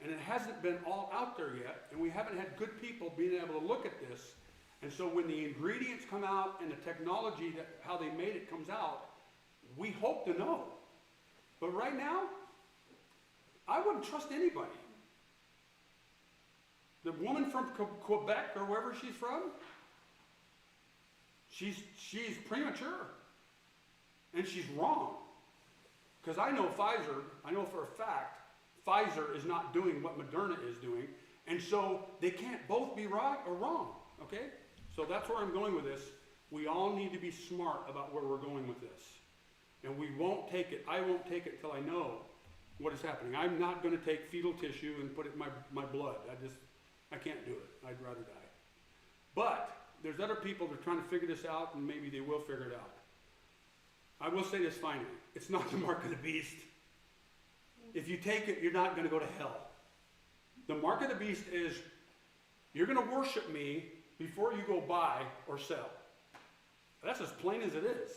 and it hasn't been all out there yet, and we haven't had good people being able to look at this. And so when the ingredients come out and the technology, that how they made it comes out, we hope to know. But right now, I wouldn't trust anybody. The woman from Quebec or wherever she's from, she's premature. And she's wrong. Because I know Pfizer, I know for a fact, Pfizer is not doing what Moderna is doing. And so they can't both be right or wrong. Okay? So that's where I'm going with this. We all need to be smart about where we're going with this. And we won't take it, I won't take it till I know what is happening. I'm not going to take fetal tissue and put it in my blood. I can't do it. I'd rather die. But there's other people that are trying to figure this out, and maybe they will figure it out. I will say this finally. It's not the mark of the beast. If you take it, you're not going to go to hell. The mark of the beast is you're going to worship me before you go buy or sell. That's as plain as it is.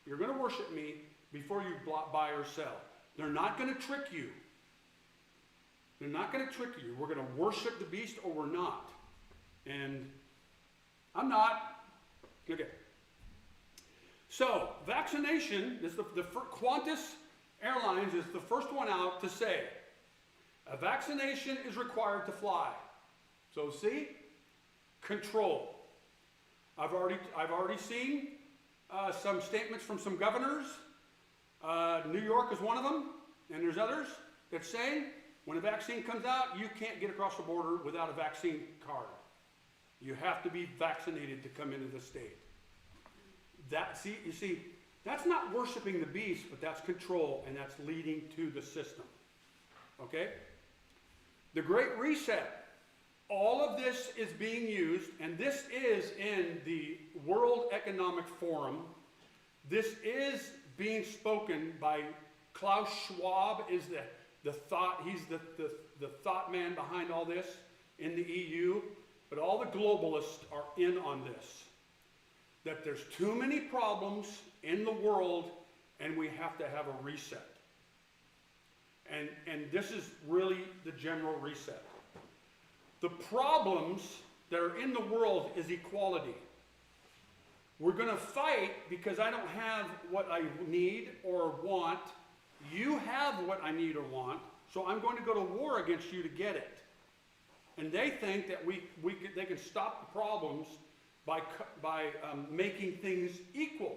You're going to worship me before you buy or sell. They're not going to trick you. They're not going to trick you. We're going to worship the beast or we're not. And I'm not. Okay. So, vaccination, this is the Qantas Airlines is the first one out to say, a vaccination is required to fly. So see, control. I've already seen some statements from some governors. New York is one of them, and there's others that say, when a vaccine comes out, you can't get across the border without a vaccine card. You have to be vaccinated to come into the state. You see, that's not worshiping the beast, but that's control, and that's leading to the system. Okay? The Great Reset. All of this is being used, and this is in the World Economic Forum. This is being spoken by Klaus Schwab, is the thought, he's the thought man behind all this in the EU, but all the globalists are in on this. That there's too many problems in the world and we have to have a reset. And this is really the general reset. The problems that are in the world is equality. We're going to fight because I don't have what I need or want. You have what I need or want, so I'm going to go to war against you to get it. And they think that they can stop the problems by making things equal.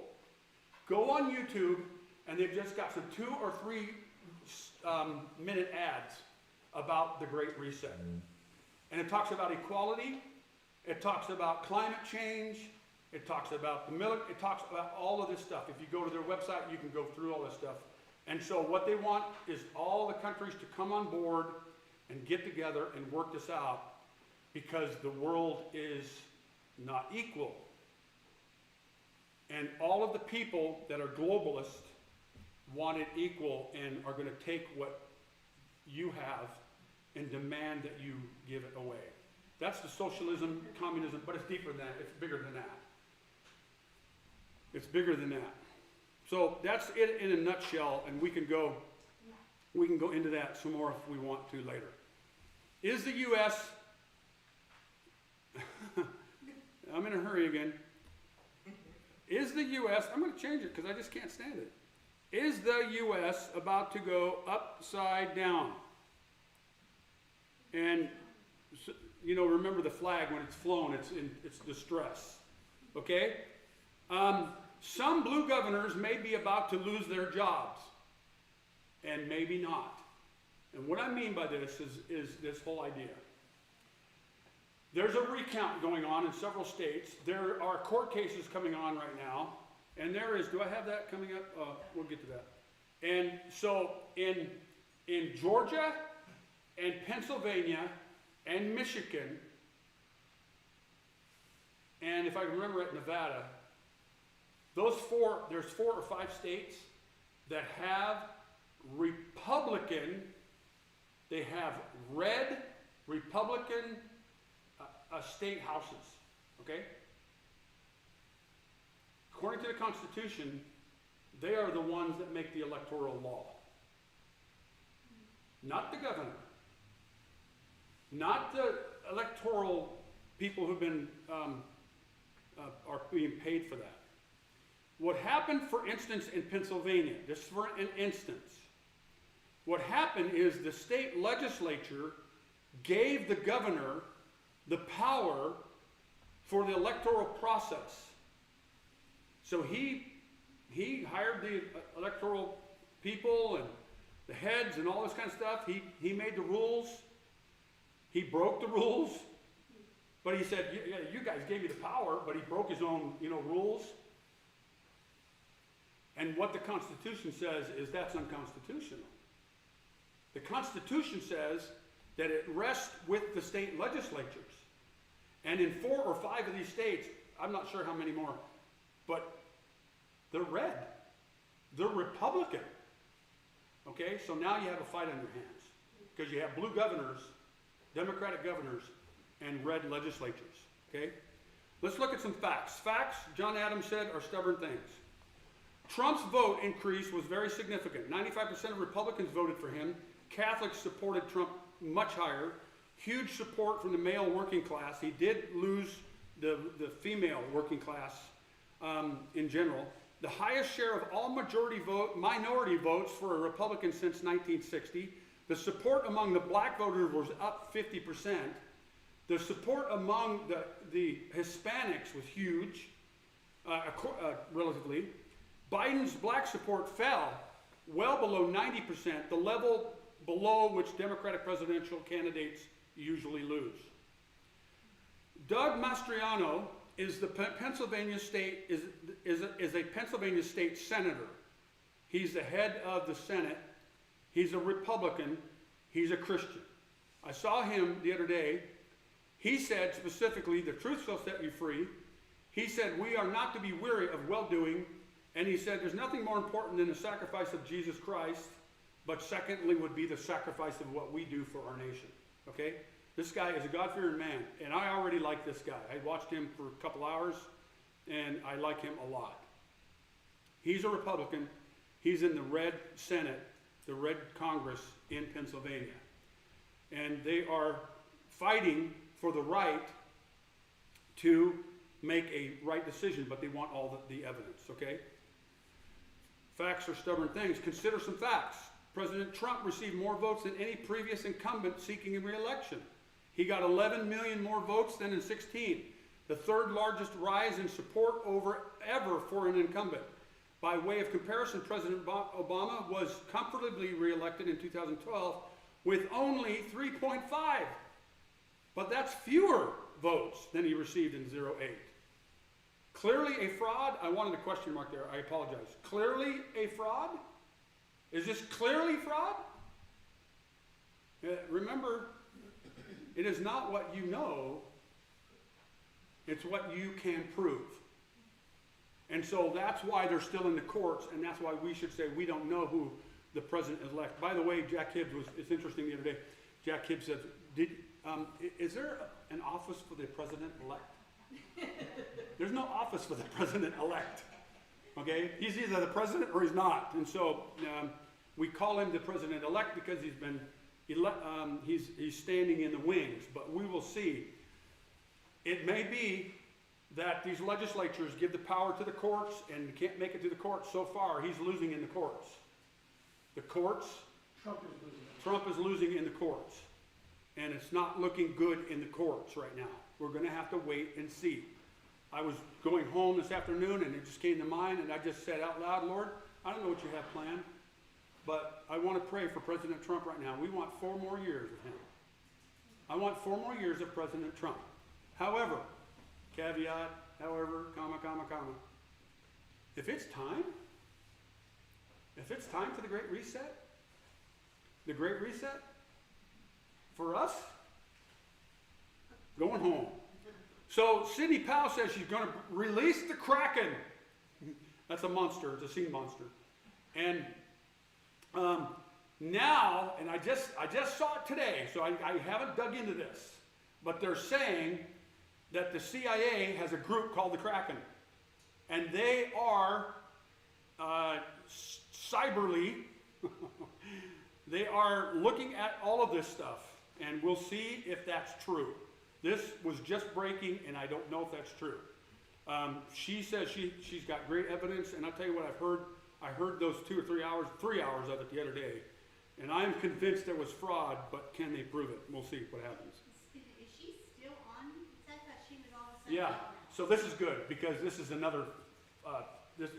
Go on YouTube, and they've just got some 2 or 3 minute ads about the Great Reset. And it talks about equality, it talks about climate change, it talks about the military, it talks about all of this stuff. If you go to their website, you can go through all this stuff. And so what they want is all the countries to come on board and get together and work this out, because the world is not equal. And all of the people that are globalists want it equal and are going to take what you have and demand that you give it away. That's the socialism, communism, but it's deeper than that. It's bigger than that. It's bigger than that. So that's it in a nutshell, and we can go into that some more if we want to later. Is the U.S. I'm in a hurry again. Is the U.S. I'm going to change it because I just can't stand it. Is the U.S. about to go upside down? And you know, remember the flag when it's flown, it's distress. Okay? Some blue governors may be about to lose their jobs, and maybe not. And what I mean by this is this whole idea. There's a recount going on in several states. There are court cases coming on right now, and there is. Do I have that coming up? We'll get to that. And so in Georgia and Pennsylvania and Michigan, and if I can remember it, Nevada, there's 4 or 5 states that have Republican They have red Republican state houses, okay? According to the Constitution, they are the ones that make the electoral law. Not the governor. Not the electoral people who've been, are being paid for that. What happened, for instance, in Pennsylvania, just for an instance, what happened is the state legislature gave the governor the power for the electoral process. So he hired the electoral people and the heads and all this kind of stuff. He made the rules. He broke the rules. But he said, yeah, you guys gave me the power, but he broke his own, rules. And what the Constitution says is that's unconstitutional. The Constitution says that it rests with the state legislatures. And in 4 or 5 of these states, I'm not sure how many more, but they're red. They're Republican. Okay, so now you have a fight on your hands. Because you have blue governors, Democratic governors, and red legislatures. Okay? Let's look at some facts. Facts, John Adams said, are stubborn things. Trump's vote increase was very significant. 95% of Republicans voted for him. Catholics supported Trump much higher. Huge support from the male working class. He did lose the female working class in general. The highest share of all minority votes for a Republican since 1960. The support among the black voters was up 50%. The support among the Hispanics was huge, relatively. Biden's black support fell well below 90%, the level below which Democratic presidential candidates usually lose. Doug Mastriano is a Pennsylvania state senator. He's the head of the Senate. He's a Republican. He's a Christian. I saw him the other day. He said specifically, the truth shall set you free. He said, we are not to be weary of well-doing. And he said, there's nothing more important than the sacrifice of Jesus Christ, but secondly would be the sacrifice of what we do for our nation. Okay? This guy is a God-fearing man, and I already like this guy. I watched him for a couple hours, and I like him a lot. He's a Republican. He's in the red Senate, the red Congress in Pennsylvania. And they are fighting for the right to make a right decision, but they want all the evidence, okay? Facts are stubborn things. Consider some facts. President Trump received more votes than any previous incumbent seeking a re-election. He got 11 million more votes than in 16, the third largest rise in support ever for an incumbent. By way of comparison, President Obama was comfortably re-elected in 2012 with only 3.5. But that's fewer votes than he received in 08. Clearly a fraud? I wanted a question mark there. I apologize. Clearly a fraud? Is this clearly fraud? Remember, it is not what you know, it's what you can prove. And so that's why they're still in the courts, and that's why we should say we don't know who the president-elect. By the way, Jack Hibbs it's interesting the other day, Jack Hibbs said, is there an office for the president-elect? There's no office for the president-elect. Okay? He's either the president or he's not. And so we call him the president-elect because he's standing in the wings. But we will see. It may be that these legislatures give the power to the courts and can't make it to the courts. So far, he's losing in the courts. The courts, Trump is losing in the courts. And it's not looking good in the courts right now. We're going to have to wait and see. I was going home this afternoon and it just came to mind and I just said out loud, Lord, I don't know what you have planned, but I want to pray for President Trump right now. We want 4 more years of him. I want 4 more years of President Trump. However, caveat, however, comma, comma, comma. If it's time for the Great Reset, for us, going home. So Sidney Powell says she's going to release the Kraken. That's a monster. It's a sea monster. And Now, and I just saw it today, so I haven't dug into this, but they're saying that the CIA has a group called the Kraken, and they are cyberly, they are looking at all of this stuff, and we'll see if that's true. This was just breaking, and I don't know if that's true. She says she's got great evidence, and I'll tell you what I've heard. I heard those 3 hours of it the other day, and I'm convinced there was fraud, but can they prove it? We'll see what happens. Is she still on? I thought she was all of a sudden Yeah, out now. so this is good, because this is another,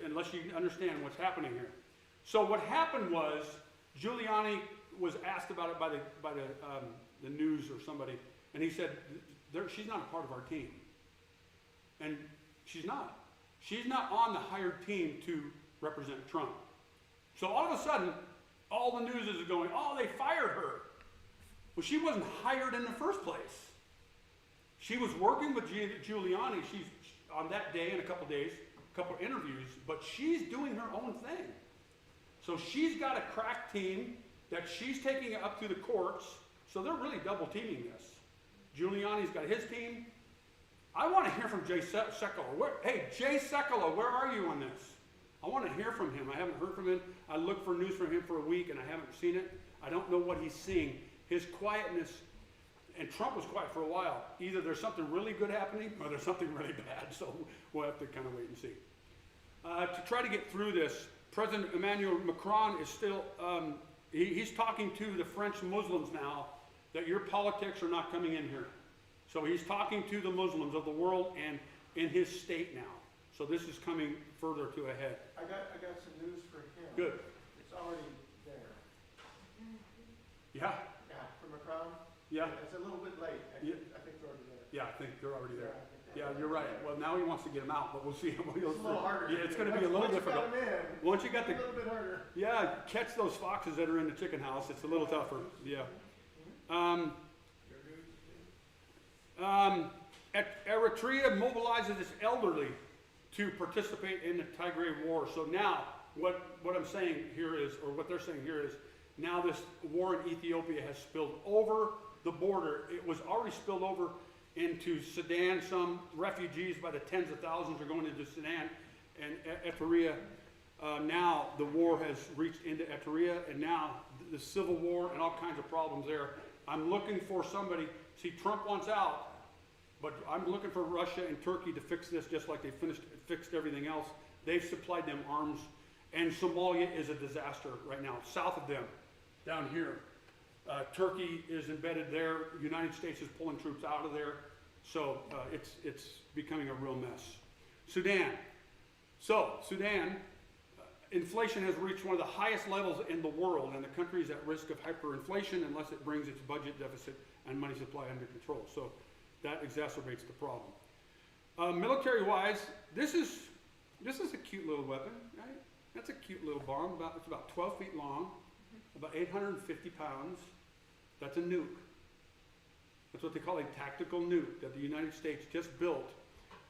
unless you understand what's happening here. So what happened was, Giuliani was asked about it by the news or somebody, and he said, she's not a part of our team. And she's not. She's not on the hired team to represent Trump. So all of a sudden, all the news is going, oh, they fired her. Well, she wasn't hired in the first place. She was working with Giuliani. She's on that day, in a couple days, a couple interviews, but she's doing her own thing. So she's got a crack team that she's taking up to the courts. So they're really double teaming this. Giuliani's got his team. I want to hear from Jay Sekulow. Hey, Jay Sekulow, where are you on this? I want to hear from him. I haven't heard from him. I looked for news from him for a week, and I haven't seen it. I don't know what he's seeing. His quietness, and Trump was quiet for a while. Either there's something really good happening, or there's something really bad. So we'll have to kind of wait and see. To try to get through this, President Emmanuel Macron is still, he's talking to the French Muslims now that your politics are not coming in here. So he's talking to the Muslims of the world and in his state now. So this is coming further to a head. I got some news for him. Good. It's already there. Yeah, Yeah, for Macron. yeah, It's a little bit late. I Yeah. think they're already there. yeah, I think they're already there. I think Yeah, they're you're right. already Well, now he wants to get them out, but we'll see. there. It's a little harder. Yeah, it's gonna be a little difficult. Once you got 'em in, Once you got it's the, a little bit harder. yeah, catch those foxes that are in the chicken house, it's a little tougher, yeah. Eritrea mobilizes its elderly to participate in the Tigray war. So now, what I'm saying here is, or what they're saying here is, now this war in Ethiopia has spilled over the border. It was already spilled over into Sudan. Some refugees by the tens of thousands are going into Sudan and Eritrea. Now the war has reached into Eritrea, and now the civil war and all kinds of problems there. I'm looking for somebody. See, Trump wants out, but I'm looking for Russia and Turkey to fix this, just like they fixed everything else. They've supplied them arms, and Somalia is a disaster right now. South of them, down here, Turkey is embedded there. The United States is pulling troops out of there, so it's becoming a real mess. Sudan. So Sudan. Inflation has reached one of the highest levels in the world, and the country is at risk of hyperinflation unless it brings its budget deficit and money supply under control. So that exacerbates the problem. Military-wise, this is a cute little weapon, right? That's a cute little bomb. It's about 12 feet long, about 850 pounds. That's a nuke. That's what they call a tactical nuke that the United States just built,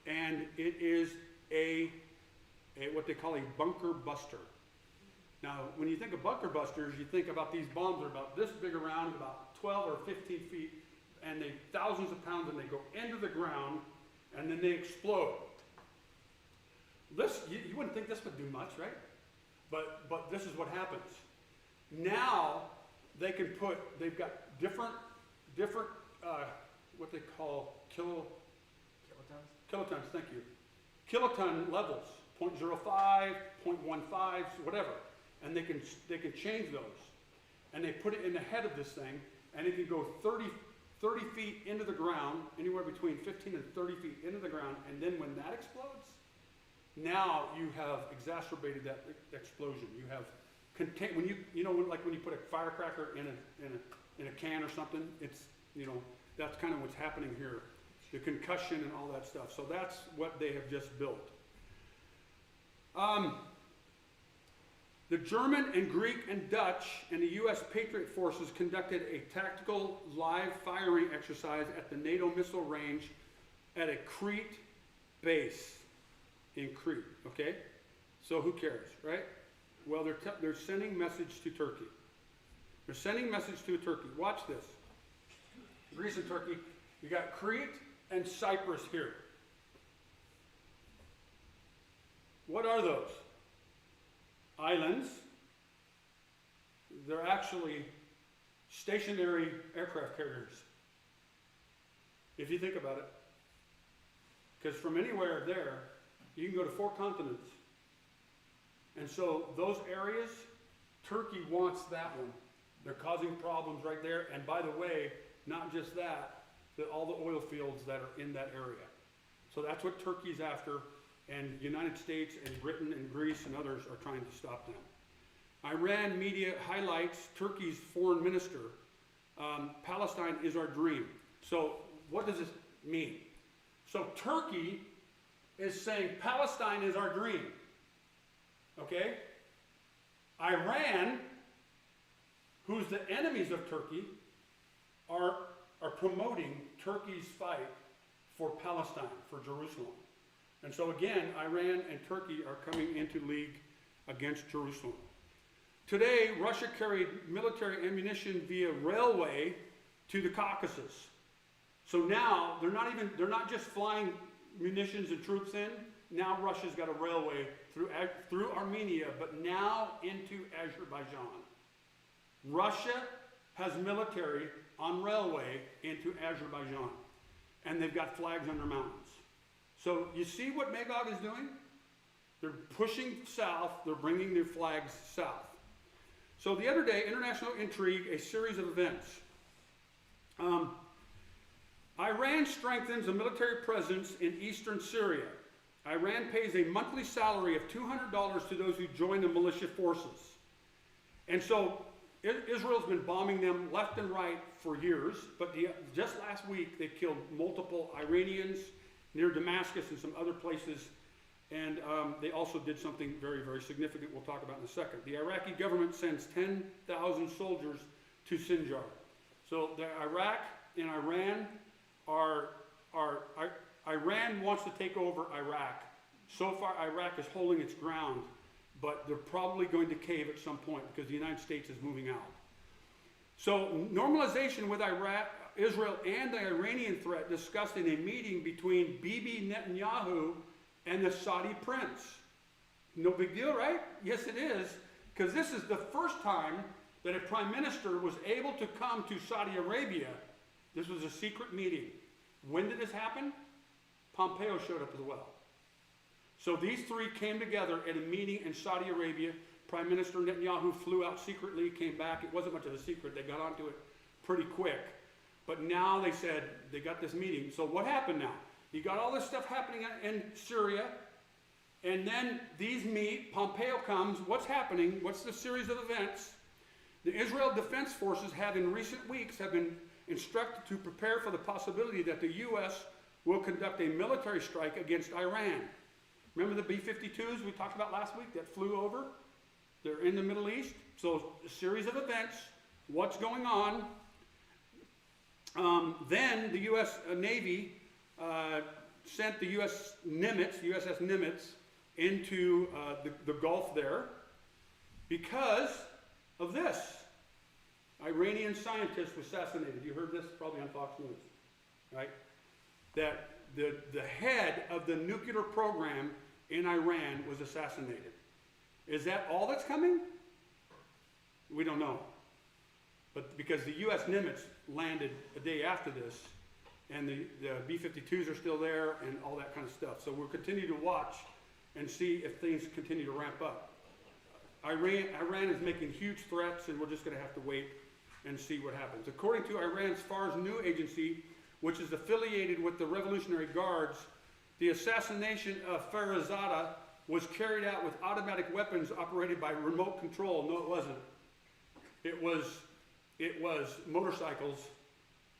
and it is what they call a bunker buster. Now, when you think of bunker busters, you think about these bombs that are about this big around, about 12 or 15 feet, and they thousands of pounds, and they go into the ground, and then they explode. This, you wouldn't think this would do much, right? But this is what happens. Now, they can they've got different, what they call kilotons, thank you. Kiloton levels. 0.05, 0.15, whatever, and they can change those, and they put it in the head of this thing, and it can go 30 feet into the ground, anywhere between 15 and 30 feet into the ground, and then when that explodes, now you have exacerbated that explosion. You have when you put a firecracker in a can or something, it's that's kind of what's happening here, the concussion and all that stuff. So that's what they have just built. The German and Greek and Dutch and the U.S. Patriot forces conducted a tactical live firing exercise at the NATO missile range at a Crete base in Crete, okay? So who cares, right? Well, they're sending message to Turkey. They're sending a message to Turkey. Watch this. Greece and Turkey. You got Crete and Cyprus here. What are those? Islands. They're actually stationary aircraft carriers, if you think about it. Because from anywhere there, you can go to 4 continents. And so those areas, Turkey wants that one. They're causing problems right there. And by the way, not just that, all the oil fields that are in that area. So that's what Turkey's after. And the United States and Britain and Greece and others are trying to stop them. Iran media highlights Turkey's foreign minister. Palestine is our dream. So what does this mean? So Turkey is saying Palestine is our dream. Okay? Iran, who's the enemies of Turkey, are promoting Turkey's fight for Palestine, for Jerusalem. And so again, Iran and Turkey are coming into league against Jerusalem. Today, Russia carried military ammunition via railway to the Caucasus. So now they're not just flying munitions and troops in. Now Russia's got a railway through Armenia, but now into Azerbaijan. Russia has military on railway into Azerbaijan, and they've got flags on their mountains. So you see what Magog is doing? They're pushing south, they're bringing their flags south. So the other day, international intrigue, a series of events. Iran strengthens a military presence in eastern Syria. Iran pays a monthly salary of $200 to those who join the militia forces. And so Israel's been bombing them left and right for years, but just last week they killed multiple Iranians near Damascus and some other places. And they also did something very, very significant we'll talk about in a second. The Iraqi government sends 10,000 soldiers to Sinjar. So the Iraq and Iran Iran wants to take over Iraq. So far, Iraq is holding its ground, but they're probably going to cave at some point because the United States is moving out. So normalization with Iraq, Israel, and the Iranian threat discussed in a meeting between Bibi Netanyahu and the Saudi prince. No big deal, right? Yes, it is, because this is the first time that a prime minister was able to come to Saudi Arabia. This was a secret meeting. When did this happen? Pompeo showed up as well. So these three came together at a meeting in Saudi Arabia. Prime Minister Netanyahu flew out secretly, came back. It wasn't much of a secret. They got onto it pretty quick. But now they said they got this meeting. So what happened now? You got all this stuff happening in Syria, and then these meet. Pompeo comes. What's happening? What's the series of events? The Israel Defense Forces have in recent weeks been instructed to prepare for the possibility that the U.S. will conduct a military strike against Iran. Remember the B-52s we talked about last week that flew over? They're in the Middle East. So a series of events. What's going on? Then the U.S. Navy sent the USS Nimitz into the Gulf there because of this. Iranian scientist was assassinated. You heard this probably on Fox News, right? That the head of the nuclear program in Iran was assassinated. Is that all that's coming? We don't know. But because the U.S. Nimitz landed a day after this, and the B-52s are still there and all that kind of stuff. So we'll continue to watch and see if things continue to ramp up. Iran is making huge threats, and we're just going to have to wait and see what happens. According to Iran's Fars News Agency, which is affiliated with the Revolutionary Guards, the assassination of Farizadeh was carried out with automatic weapons operated by remote control. No, it wasn't. It was motorcycles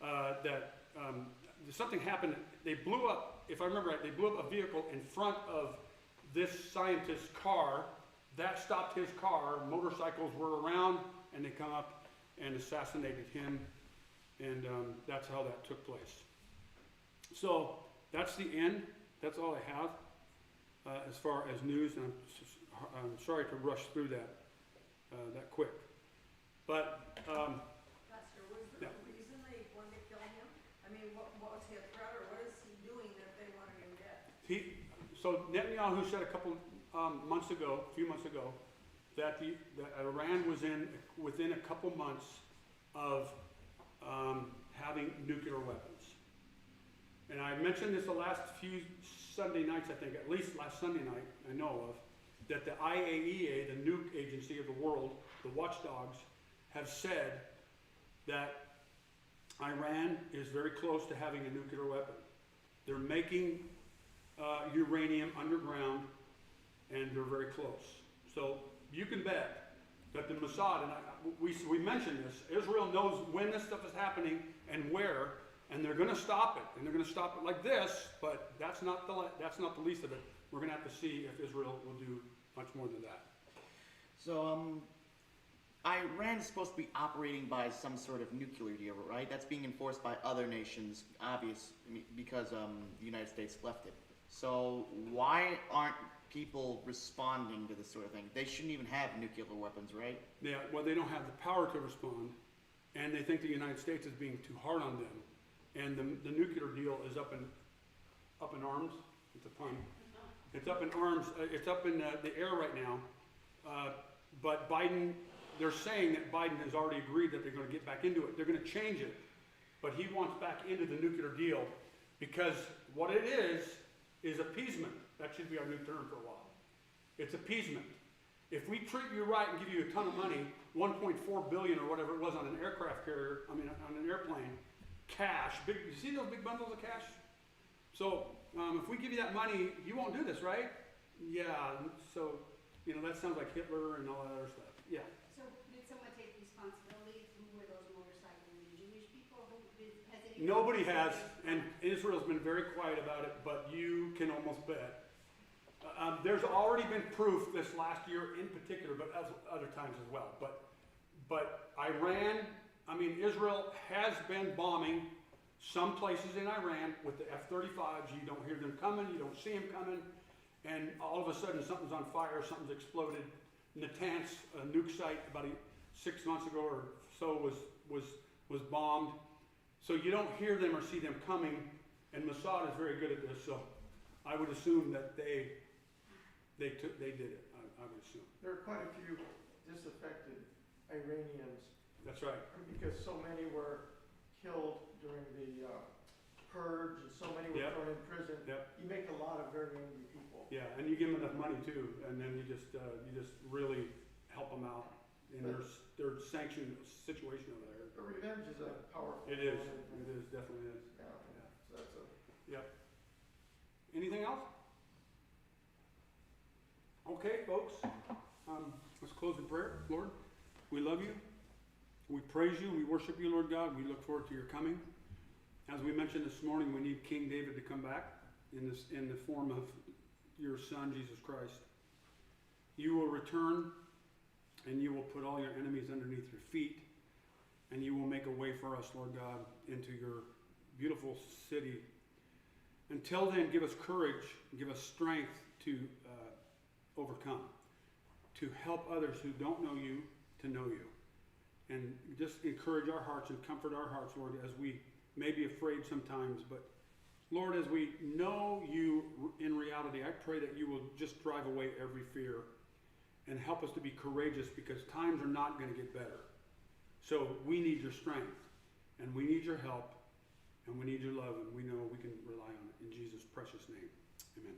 that something happened. They blew up, if I remember right, they blew up a vehicle in front of this scientist's car. That stopped his car. Motorcycles were around, and they come up and assassinated him, and that's how that took place. So that's the end. That's all I have as far as news, and I'm sorry to rush through that quick. But, Pastor, was there a reason they wanted to kill him? I mean, what was he a threat, or what is he doing that they wanted him dead? so Netanyahu said a few months ago, that Iran was within a couple months of having nuclear weapons. And I mentioned this the last few Sunday nights, I think, at least last Sunday night, I know of, that the IAEA, the nuke agency of the world, the watchdogs, have said that Iran is very close to having a nuclear weapon. They're making uranium underground, and they're very close. So you can bet that the Mossad, and we mentioned this, Israel knows when this stuff is happening and where, and they're going to stop it. And they're going to stop it like this, but that's not the least of it. We're going to have to see if Israel will do much more than that. So, Iran is supposed to be operating by some sort of nuclear deal, right? That's being enforced by other nations, because the United States left it. So why aren't people responding to this sort of thing? They shouldn't even have nuclear weapons, right? Yeah, well, they don't have the power to respond, and they think the United States is being too hard on them. And the nuclear deal is up in arms. It's a pun. It's up in arms. It's up in the air right now. But Biden, they're saying that Biden has already agreed that they're going to get back into it. They're going to change it, but he wants back into the nuclear deal because what it is appeasement. That should be our new term for a while. It's appeasement. If we treat you right and give you a ton of money, 1.4 billion or whatever it was on an aircraft carrier, on an airplane, cash, you see those big bundles of cash? So if we give you that money, you won't do this, right? Yeah, so, that sounds like Hitler and all that other stuff. Yeah. So did someone take responsibility? Who were those motorcycles? Jewish people? Has anyone? Nobody has, and Israel's been very quiet about it, but you can almost bet. There's already been proof this last year in particular, but other times as well. But Iran, Israel has been bombing some places in Iran with the F-35s. You don't hear them coming, you don't see them coming, and all of a sudden something's on fire, something's exploded. Natanz, a nuke site about 6 months ago or so was bombed. So you don't hear them or see them coming, and Mossad is very good at this. So I would assume that they did it. I would assume. There are quite a few disaffected Iranians That's right. because so many were killed during the purge and so many were Yep. thrown in prison. Yep. You make a lot of very angry people. Yeah, and you give them enough money too, and then you just really help them out in their sanctioned situation over there. But revenge is a powerful. It is. form of- It is. Definitely is. Yeah, so that's a. Yep. Anything else? Okay, folks. Let's close in prayer. Lord, we love you. We praise you. We worship you, Lord God. We look forward to your coming. As we mentioned this morning, we need King David to come back in the form of your Son, Jesus Christ. You will return, and you will put all your enemies underneath your feet, and you will make a way for us, Lord God, into your beautiful city. Until then, give us courage, give us strength to overcome, to help others who don't know you to know you. And just encourage our hearts and comfort our hearts, Lord, as we may be afraid sometimes. But, Lord, as we know you in reality, I pray that you will just drive away every fear and help us to be courageous, because times are not going to get better. So we need your strength, and we need your help, and we need your love, and we know we can rely on it. In Jesus' precious name, amen.